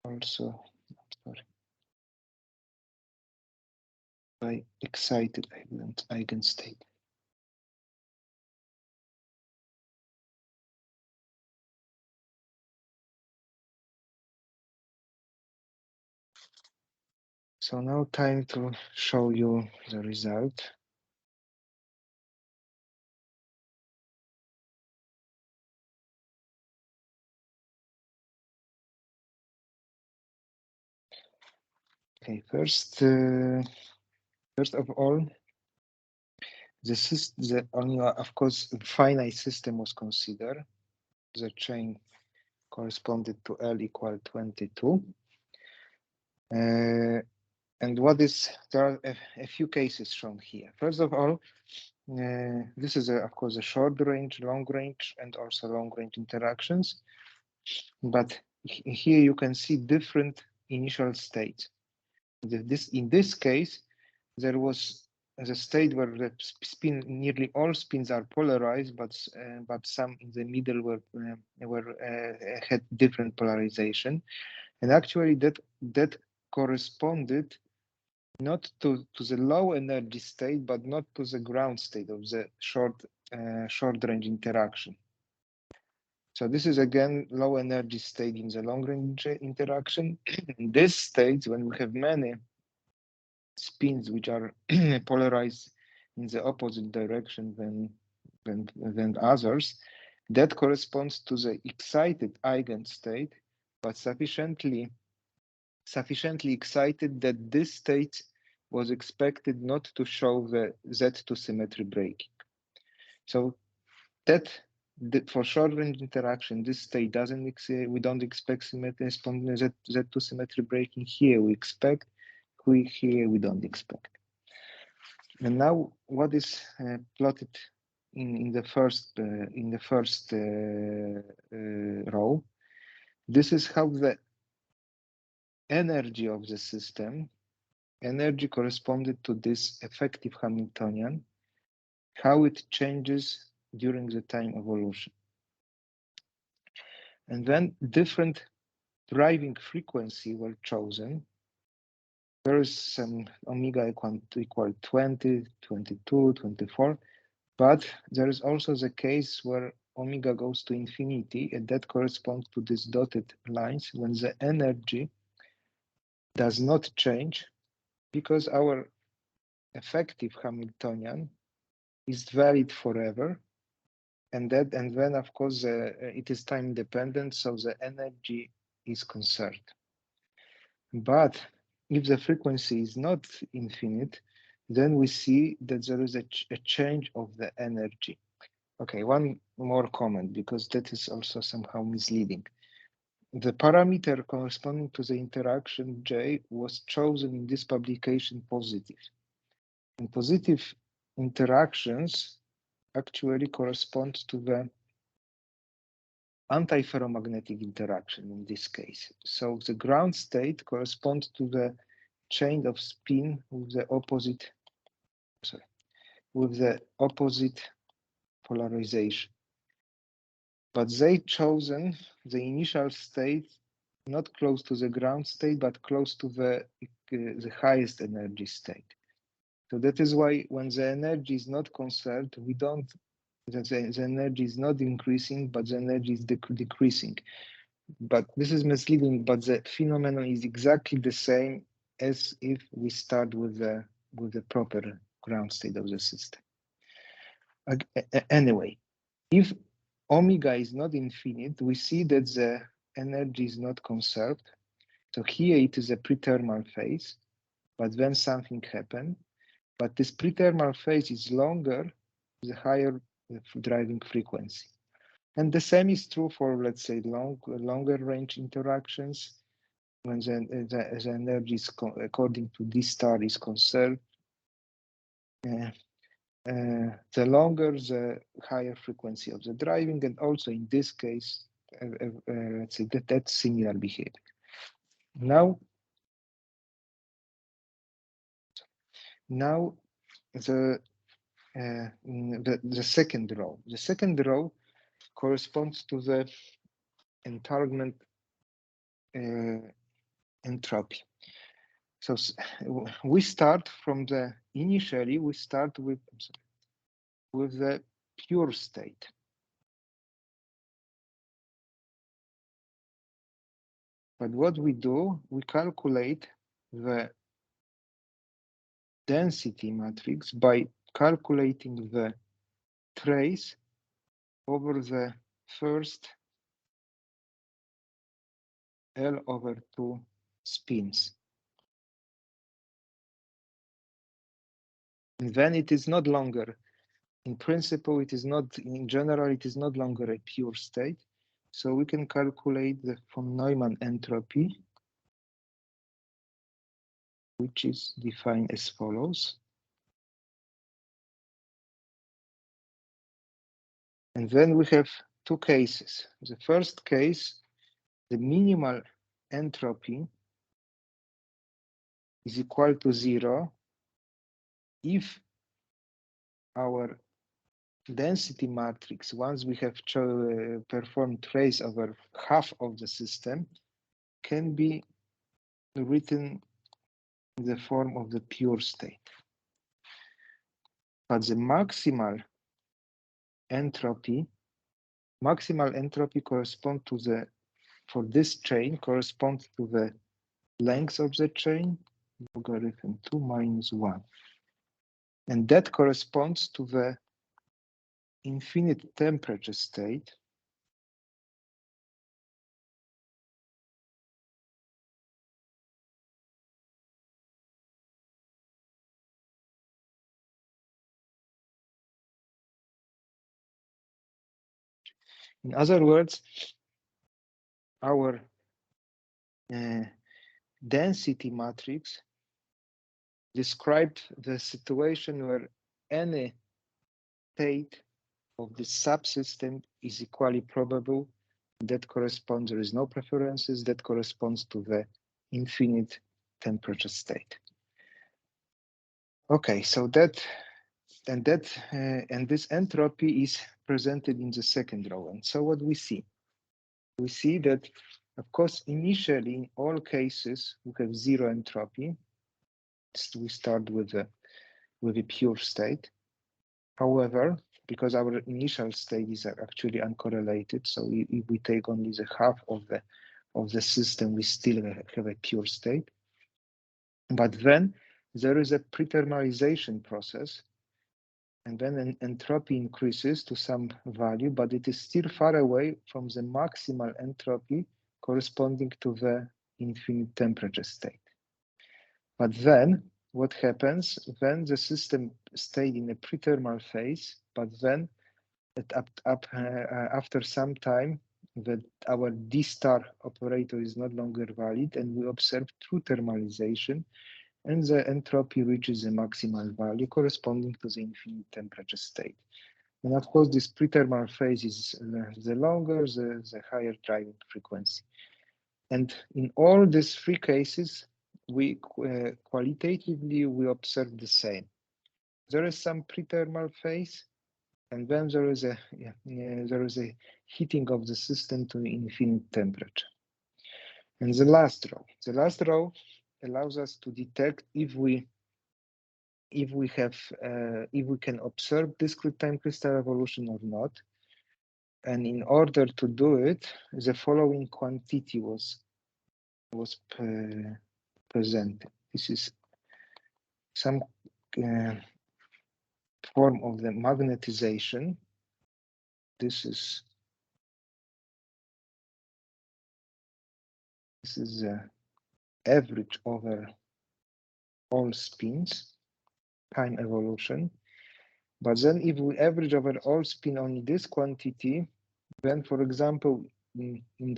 also, sorry, by excited eigenstate. So now time to show you the result. Okay, first of all, the only, of course, finite system was considered. The chain corresponded to L equal 22. And what is, there are a few cases shown here. First of all, this is, of course, a short range, long range, and also long range interactions. But here you can see different initial states. In this case, there was the state where the nearly all spins are polarized, but some in the middle had different polarization, and actually that corresponded not to the low energy state, but not to the ground state of the short range interaction. So this is again low energy state in the long range interaction. In this state, when we have many spins which are polarized in the opposite direction than others, That corresponds to the excited eigenstate, but sufficiently excited that this state was expected not to show the Z2 symmetry breaking. So that for short-range interaction, this state doesn't exist. We don't expect symmetry Z2 symmetry breaking. Here we expect. Here we don't expect. And now, what is plotted in the first row? This is how the energy of the system, energy corresponded to this effective Hamiltonian, how it changes during the time evolution. And then different driving frequency were chosen. There is some omega equal 20, 22, 24, but there is also the case where omega goes to infinity, and that corresponds to these dotted lines when the energy does not change because our effective Hamiltonian is valid forever, and then of course it is time dependent, so the energy is conserved. But if the frequency is not infinite, then we see that there is a change of the energy. Okay, one more comment, because that is also somehow misleading. The parameter corresponding to the interaction J was chosen in this publication positive. And positive interactions actually correspond to the antiferromagnetic interaction in this case. So the ground state corresponds to the change of spin with the opposite polarization. But they chosen the initial state not close to the ground state, but close to the highest energy state. So that is why when the energy is not conserved, the energy is not increasing, but the energy is decreasing. But this is misleading, but the phenomenon is exactly the same as if we start with the proper ground state of the system. Anyway, if omega is not infinite, we see that the energy is not conserved. So here it is a pre-thermal phase, but then something happened. But this pre-thermal phase is longer, the higher the driving frequency. And the same is true for, let's say, longer range interactions. When the energy is, according to this star, is conserved, the longer, the higher frequency of the driving, and also in this case, let's say that's similar behavior. Now the second row. The second row corresponds to the entanglement entropy. So we start from initially we start with the pure state. But what we do, we calculate the density matrix by calculating the trace over the first L/2 spins. And then it is not longer, in principle, it is not, in general, it is not longer a pure state. So we can calculate the von Neumann entropy, which is defined as follows. And then we have two cases. The first case, the minimal entropy is equal to 0 if our density matrix, once we have performed trace over half of the system, can be written in the form of the pure state. But the maximal entropy corresponds to the, for this chain, corresponds to the length of the chain, logarithm 2 minus 1. And that corresponds to the infinite temperature state, in other words, our density matrix described the situation where any state of the subsystem is equally probable. That corresponds, there is no preferences, that corresponds to the infinite temperature state. Okay, so that and this entropy is presented in the second row. And so what we see that, of course, initially in all cases we have zero entropy. So we start with a pure state. However, because our initial state is actually uncorrelated, so if we take only the half of the system, we still have a pure state. But then there is a pre-thermalization process, and then an entropy increases to some value, but it is still far away from the maximal entropy corresponding to the infinite temperature state. But then what happens? Then the system stayed in a pre-thermal phase, but then after some time, that our D star operator is no longer valid, and we observe true thermalization, and the entropy reaches the maximal value corresponding to the infinite temperature state. And of course, this pre-thermal phase is the longer, the higher driving frequency. And in all these three cases, we qualitatively we observe the same. There is some pre-thermal phase, and then there is a heating of the system to infinite temperature. And the last row allows us to detect if we can observe discrete time crystal evolution or not. And in order to do it, the following quantity was presented. This is some form of the magnetization. This is the average over all spins, time evolution. But then if we average over all spin only this quantity, then for example,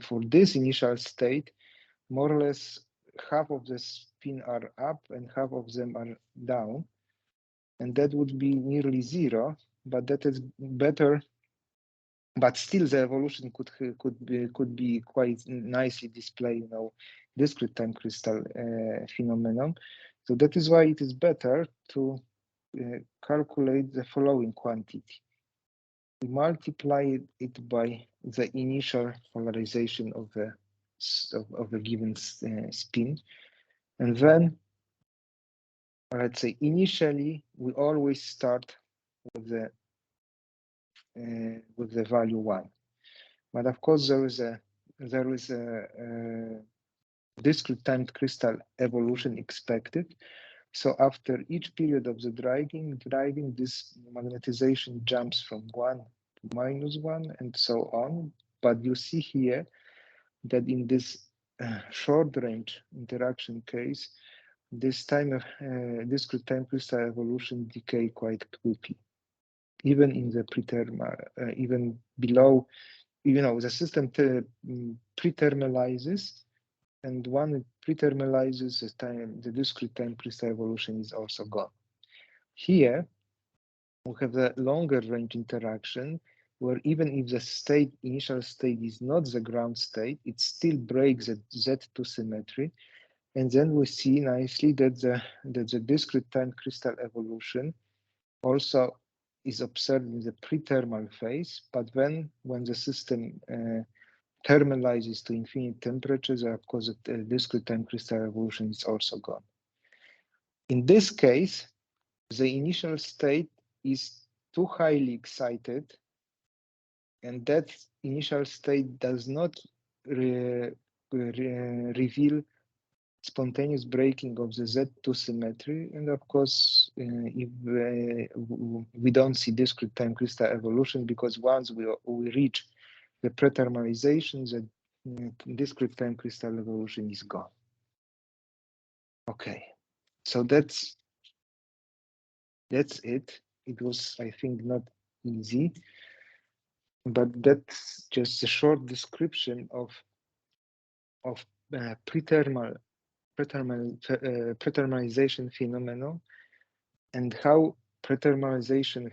for this initial state, more or less half of the spin are up and half of them are down. And that would be nearly zero, but that is better. But still the evolution could be quite nicely displayed, discrete time crystal phenomenon. So that is why it is better to calculate the following quantity. We multiply it by the initial polarization of the given spin, and then let's say initially we always start with the value 1, but of course there is a discrete timed crystal evolution expected. So after each period of the driving, this magnetization jumps from 1 to -1 and so on. But you see here that in this short range interaction case, this time of discrete time crystal evolution decay quite quickly, even in the pre-thermal, even below, the system pre-thermalizes, and when it pre-thermalizes, the discrete time crystal evolution is also gone. Here, we have the longer range interaction, where even if the initial state is not the ground state, it still breaks the Z2 symmetry. And then we see nicely that the discrete time crystal evolution also is observed in the pre-thermal phase, but then when the system thermalizes to infinite temperatures, of course, the discrete time crystal evolution is also gone. In this case, the initial state is too highly excited, and that initial state does not reveal spontaneous breaking of the Z2 symmetry. And of course, if we don't see discrete time crystal evolution, because once we reach the prethermalization, the discrete time crystal evolution is gone. Okay, so that's it. It was, I think, not easy, but that's just a short description of prethermalization phenomenon, and how prethermalization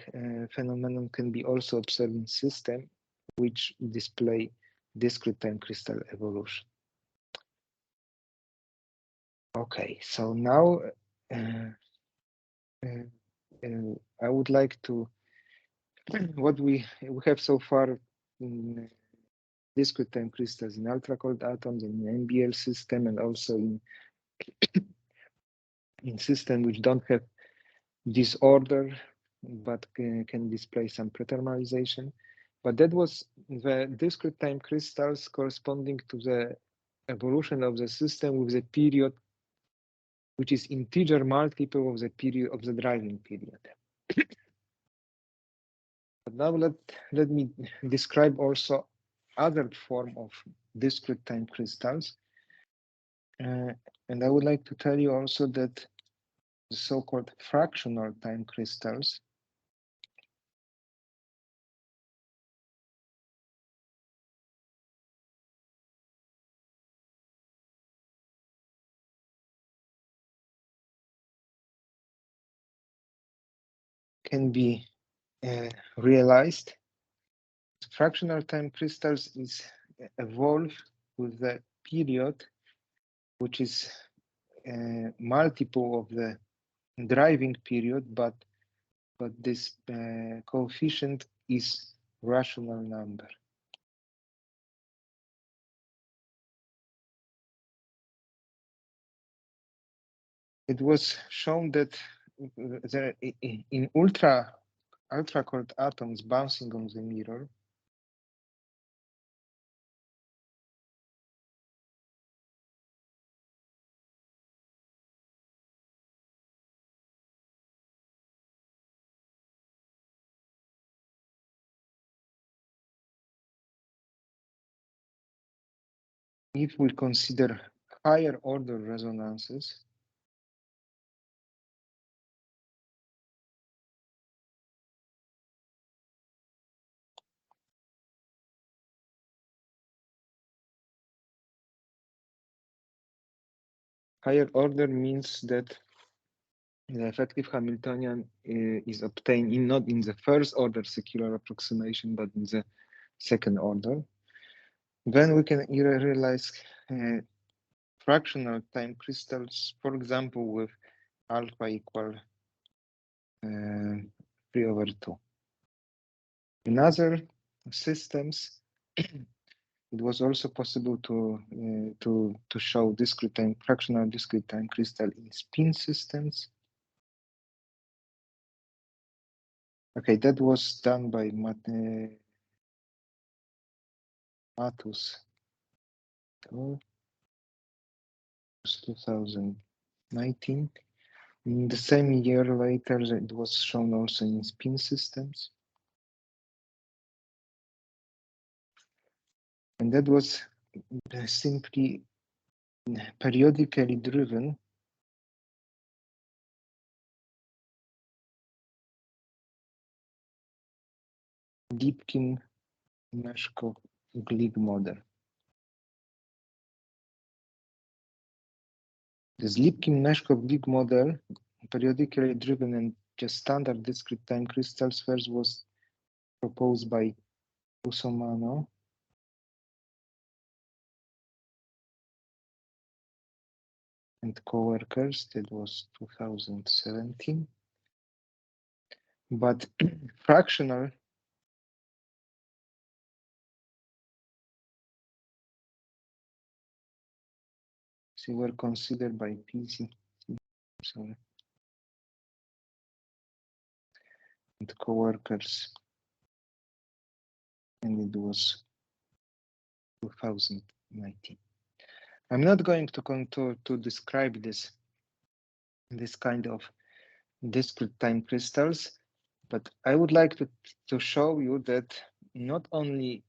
phenomenon can be also observed in system which display discrete time crystal evolution. Okay, so now I would like to what we have so far in discrete time crystals in ultra-cold atoms, in NBL system, and also in system which don't have disorder but can display some prethermalization. But that was the discrete time crystals corresponding to the evolution of the system with the period which is integer multiple of the period of the driving period. But now let me describe also other form of discrete time crystals. And I would like to tell you also that the so-called fractional time crystals can be realized. Fractional time crystals is evolve with the period which is multiple of the driving period, but this coefficient is rational number. It was shown that there, in ultra-cold atoms bouncing on the mirror, if we consider higher order resonances, higher order means that the effective Hamiltonian is obtained not in the first order circular approximation, but in the second order. Then we can realize fractional time crystals, for example, with alpha equal 3/2. In other systems, it was also possible to show fractional discrete time crystal in spin systems. Okay, that was done by Matus. It was 2019. In the same year later, it was shown also in spin systems. And that was simply periodically driven Lipkin-Meshkov-Glick model. This Lipkin-Meshkov-Glick model, periodically driven and just standard discrete time crystals, first was proposed by Russomano and co-workers. That was 2017. But fractional were considered by PC and co-workers, and it was 2019. I'm not going to describe this kind of discrete time crystals, but I would like to show you that not only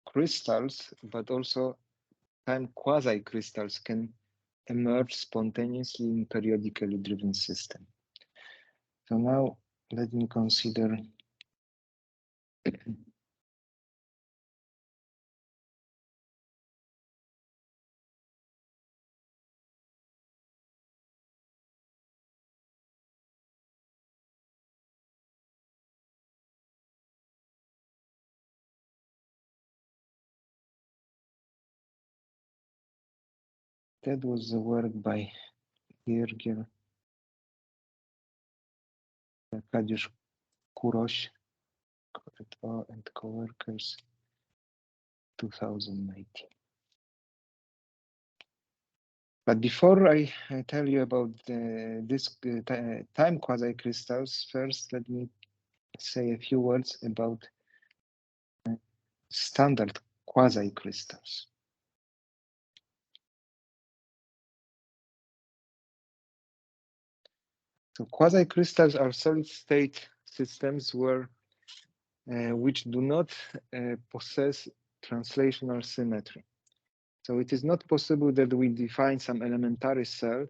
crystals, but also time quasi-crystals can emerge spontaneously in periodically driven system. So now let me consider that was the work by Gergiel Arkadiusz Kuroś and co-workers 2019. But before I tell you about this time quasi-crystals, first let me say a few words about standard quasi-crystals. So quasi-crystals are solid-state systems which do not possess translational symmetry. So it is not possible that we define some elementary cell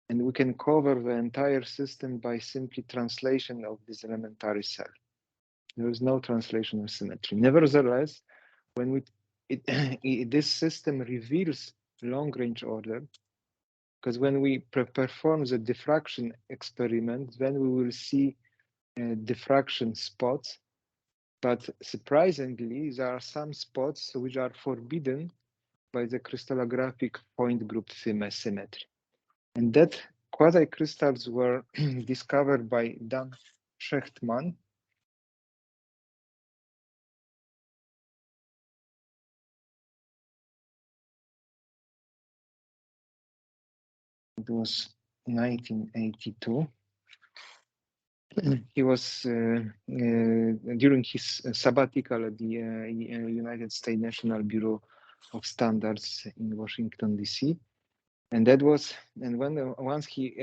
and we can cover the entire system by simply translation of this elementary cell. There is no translational symmetry. Nevertheless, when this system reveals long-range order, because when we perform the diffraction experiment, then we will see diffraction spots. But surprisingly, there are some spots which are forbidden by the crystallographic point group symmetry. And that quasi-crystals were discovered by Dan Schechtman. It was 1982. He was during his sabbatical at the United States National Bureau of Standards in Washington, D.C. And that was, and when once he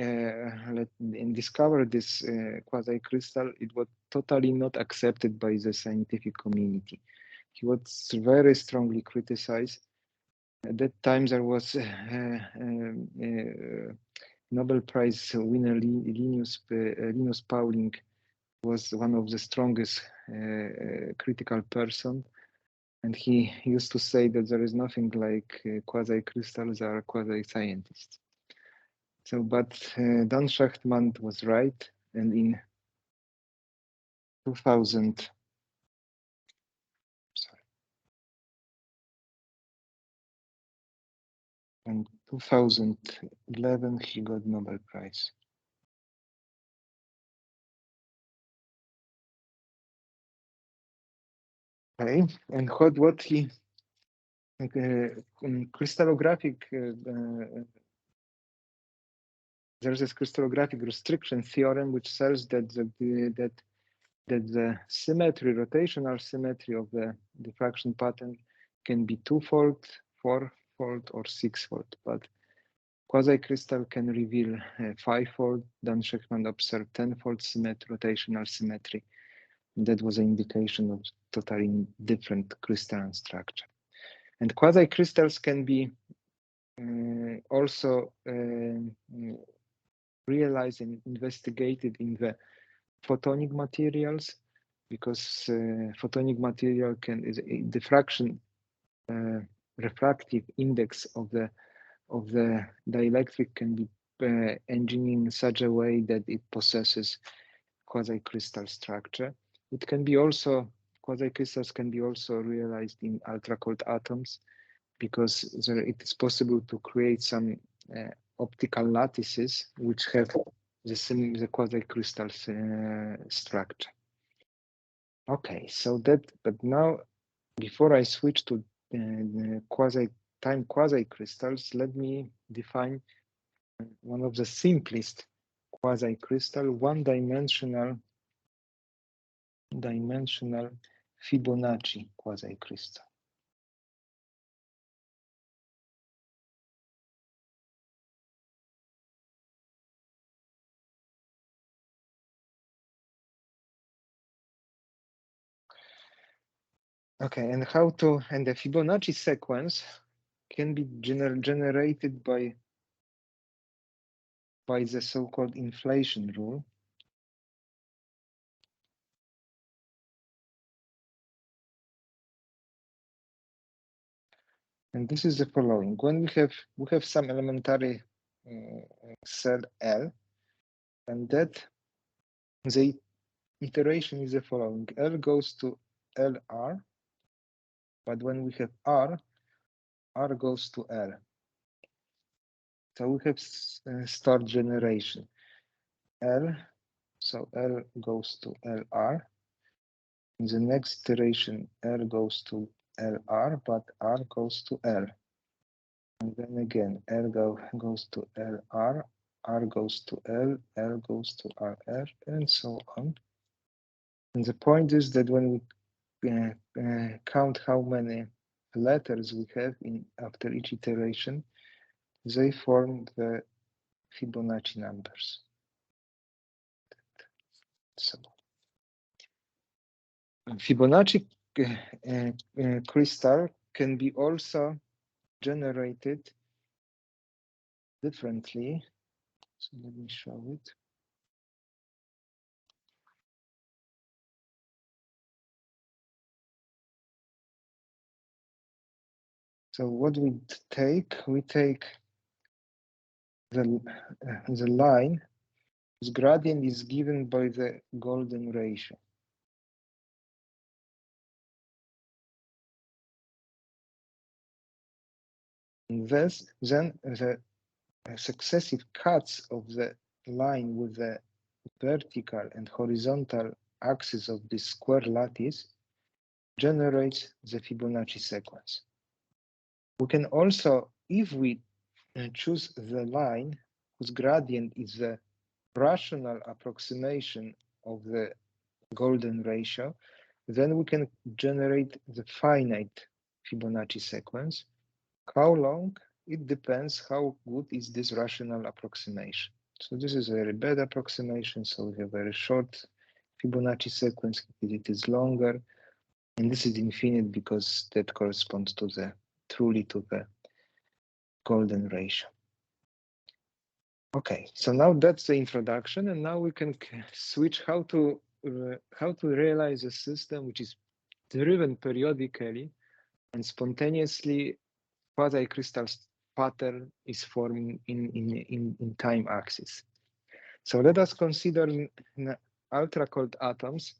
discovered this quasi-crystal, it was totally not accepted by the scientific community. He was very strongly criticized. At that time, there was Nobel Prize winner Linus Pauling was one of the strongest critical person, and he used to say that there is nothing like quasi-crystals are quasi-scientists. So, but Dan Schechtman was right, and in 2000, in 2011, he got Nobel Prize. Okay, and what he crystallographic there's this crystallographic restriction theorem which says that the symmetry, rotational symmetry of the diffraction pattern can be twofold, fourfold, or sixfold, but quasi-crystal can reveal fivefold. Dan Schechtman observed tenfold symmetry, rotational symmetry. And that was an indication of totally different crystalline structure. And quasi-crystals can be also realized and investigated in the photonic materials, because photonic material is a diffraction refractive index of the dielectric can be engineered in such a way that it possesses quasi-crystal structure. It can be also, quasi-crystals can be also realized in ultra-cold atoms, because it is possible to create some optical lattices which have the quasi-crystal structure. Okay, so but now, before I switch to time quasi-crystals, let me define one of the simplest quasi-crystal, one-dimensional Fibonacci quasi-crystal. Okay, and and the Fibonacci sequence can be generated by the so-called inflation rule. And this is the following: when we have some elementary cell L, and that the iteration is the following: L goes to LR, but when we have R goes to L. So we have start generation L, so L goes to LR. In the next iteration, L goes to LR, but R goes to L. And then again, L goes to LR, R goes to L goes to RR, and so on. And the point is that when we count how many letters we have after each iteration, they form the Fibonacci numbers. So Fibonacci crystal can be also generated differently. So let me show it. So what we take the line whose gradient is given by the golden ratio. And thus, then the successive cuts of the line with the vertical and horizontal axis of this square lattice generates the Fibonacci sequence. We can also, if we choose the line whose gradient is the rational approximation of the golden ratio, then we can generate the finite Fibonacci sequence. How long? It depends how good is this rational approximation. So this is a very bad approximation, so we have very short Fibonacci sequence. It is longer, and this is infinite because that corresponds to the golden ratio. Okay, so now that's the introduction, and now we can switch how to realize a system which is driven periodically and spontaneously quasi-crystal pattern is forming in time axis. So let us consider ultra-cold atoms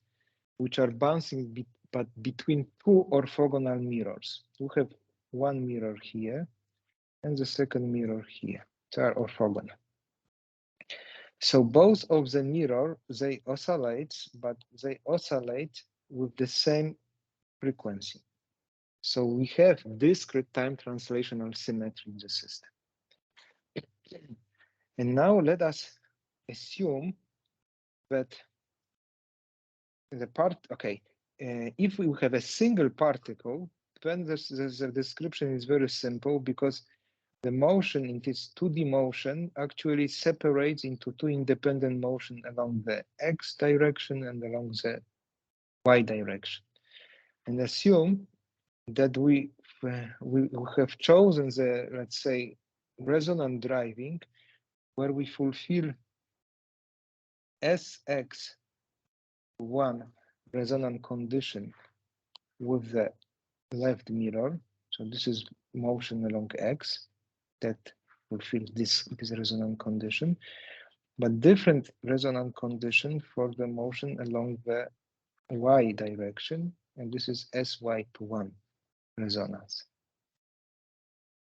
which are bouncing but between two orthogonal mirrors. We have one mirror here and the second mirror here. They are orthogonal. So both of the mirror, they oscillate, but they oscillate with the same frequency. So we have discrete time translational symmetry in the system. And now let us assume that the if we have a single particle, then the description is very simple because the motion in this 2D motion actually separates into two independent motion along the X direction and along the Y direction. And assume that we have chosen the, let's say, resonant driving where we fulfill SX1 resonant condition with the left mirror. So this is motion along X that fulfills this resonant condition, but different resonant condition for the motion along the Y direction, and this is SY1 resonance.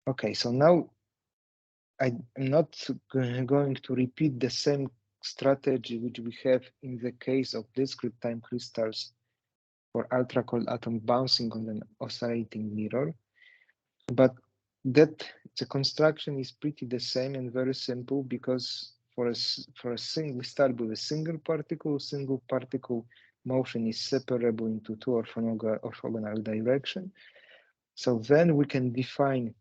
Okay, so now I'm not going to repeat the same strategy which we have in the case of discrete time crystals for ultra-cold atom bouncing on an oscillating mirror, but that the construction is pretty the same and very simple because for a single, we start with a single particle motion is separable into two orthogonal direction. So then we can define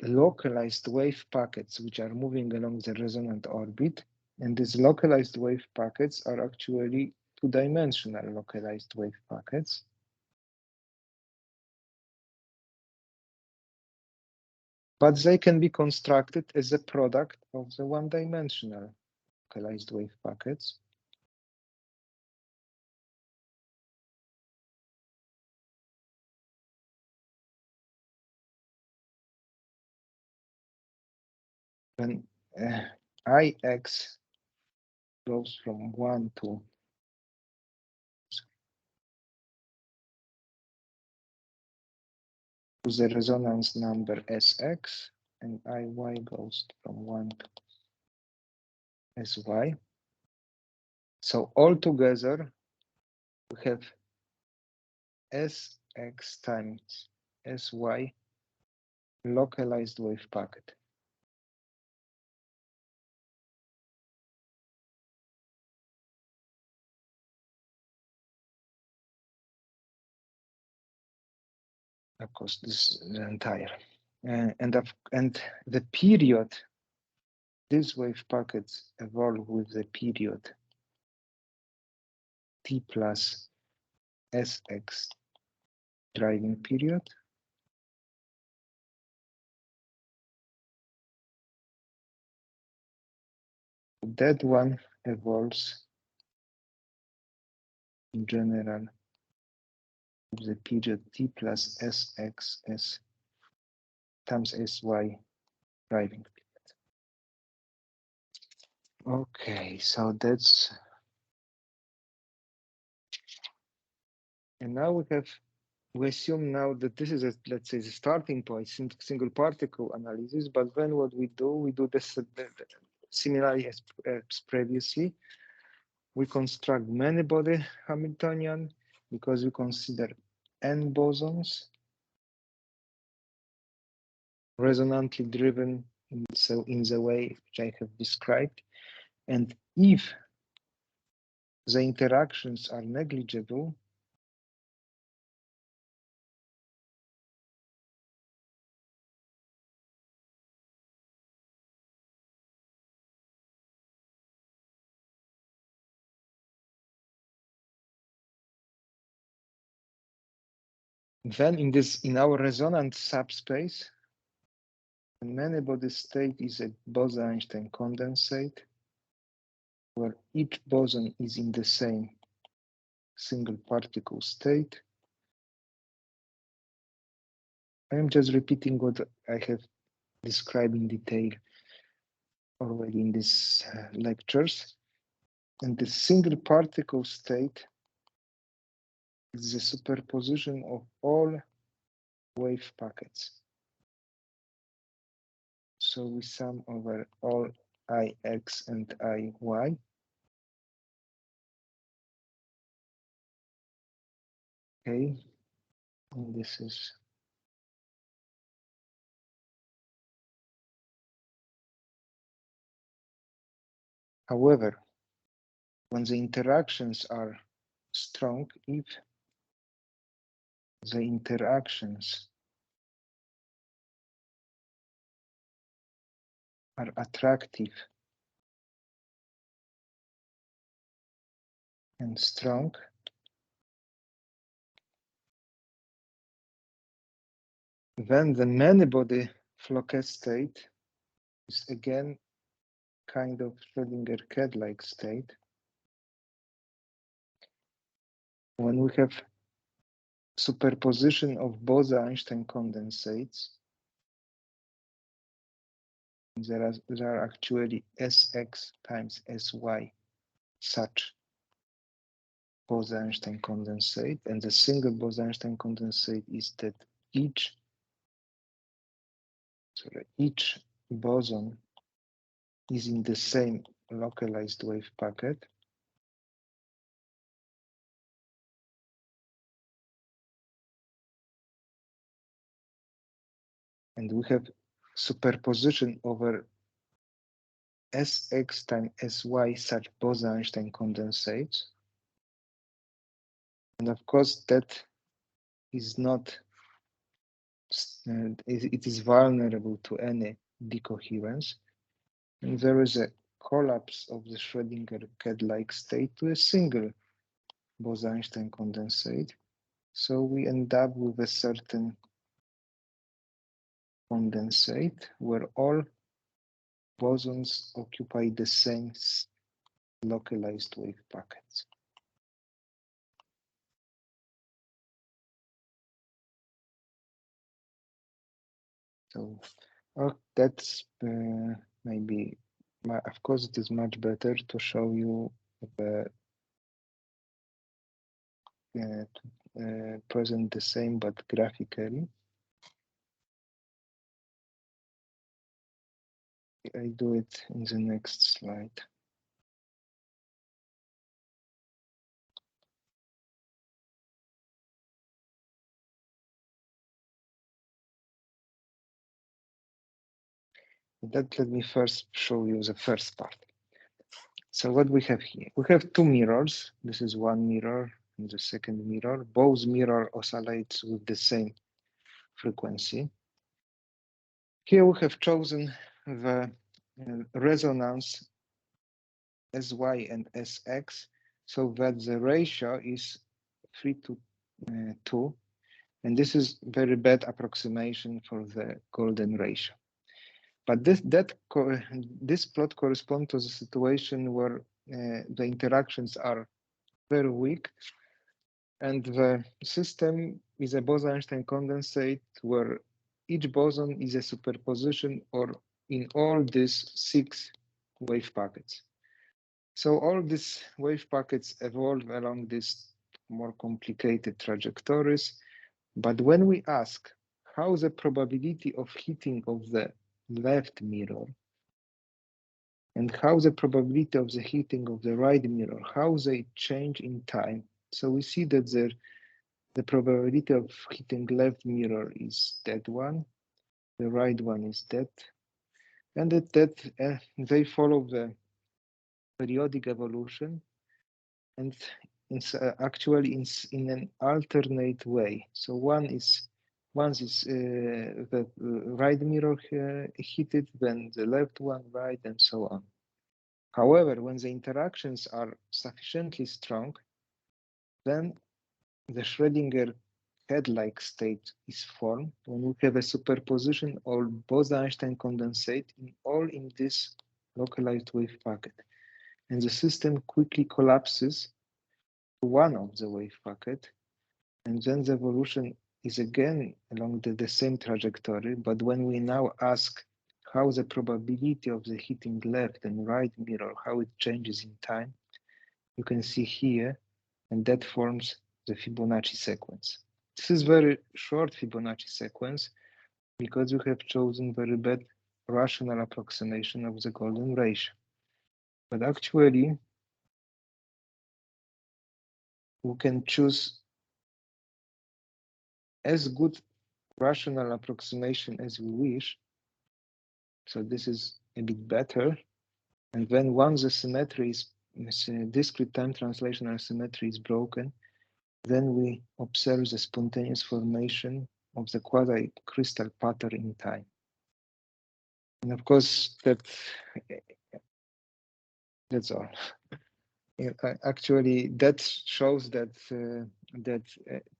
localized wave packets which are moving along the resonant orbit, and these localized wave packets are actually two-dimensional localized wave packets. but they can be constructed as a product of the one-dimensional localized wave packets. When Ix goes from 1 to the resonance number Sx, and Iy goes from 1 to Sy. So altogether, we have Sx times Sy localized wave packet. Of course, this is the entire. And the period, these wave packets evolve with the period t plus Sx driving period. That one evolves in general with the period t plus Sx s times Sy driving period. Okay, so that's, and now we assume now that this is, let's say, the starting point, single particle analysis, but then what we do this similarly as previously. We construct many-body Hamiltonian because we consider n bosons resonantly driven in the way which I have described. And if the interactions are negligible, then in our resonant subspace, the many-body state is a Bose-Einstein condensate, where each boson is in the same single particle state. I am just repeating what I have described in detail already in these lectures. And the single particle state is the superposition of all wave packets. So we sum over all Ix and Iy. Okay, and this is however, when the interactions are strong, if the interactions are attractive and strong, then the many-body Floquet state is again kind of Schrödinger-Cat-like state. When we have superposition of Bose-Einstein condensates, there are actually Sx times Sy such Bose-Einstein condensate, and the single Bose-Einstein condensate is that each boson is in the same localized wave packet. And we have superposition over Sx times Sy such Bose-Einstein condensates. And of course, that is not, it is vulnerable to any decoherence. And there is a collapse of the Schrödinger-Cat-like state to a single Bose-Einstein condensate. So we end up with a certain condensate where all bosons occupy the same localized wave packets. So that's maybe, of course, it is much better to show you the present the same but graphically. I do it in the next slide. Let me first show you the first part. So what we have here, we have two mirrors. This is one mirror and the second mirror. Both mirror oscillates with the same frequency. Here we have chosen the resonance SY and SX so that the ratio is 3 to 2. And this is very bad approximation for the golden ratio. But this plot corresponds to the situation where the interactions are very weak, and the system is a Bose-Einstein condensate where each boson is a superposition or in all these 6 wave packets. So all these wave packets evolve along these more complicated trajectories. But when we ask how the probability of hitting of the left mirror and how the probability of the hitting of the right mirror, how they change in time. So we see that the probability of hitting left mirror is that one, the right one is that, and that they follow the periodic evolution, and it's actually in an alternate way. So once is the right mirror hit it, then the left one right, and so on. However, when the interactions are sufficiently strong, then the Schrödinger head-like state is formed when we have a superposition of Bose-Einstein condensate in this localized wave packet. And the system quickly collapses to one of the wave packet, and then the evolution is again along the same trajectory. But when we now ask how the probability of the hitting left and right mirror, how it changes in time, you can see here, and that forms the Fibonacci sequence. This is very short Fibonacci sequence because we have chosen very bad rational approximation of the golden ratio. But actually, we can choose as good rational approximation as we wish. So this is a bit better. And then once the symmetry is discrete time translational symmetry is broken, then we observe the spontaneous formation of the quasi-crystal pattern in time. And of course, that's all. Actually, that shows that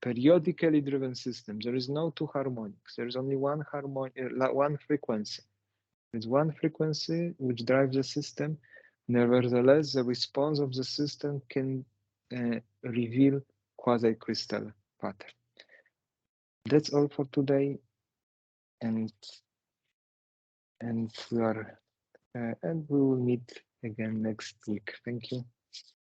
periodically driven system, there is no two harmonics. There is only one frequency. There's one frequency which drives the system. Nevertheless, the response of the system can reveal quasi-crystal pattern. That's all for today, and we will meet again next week. Thank you.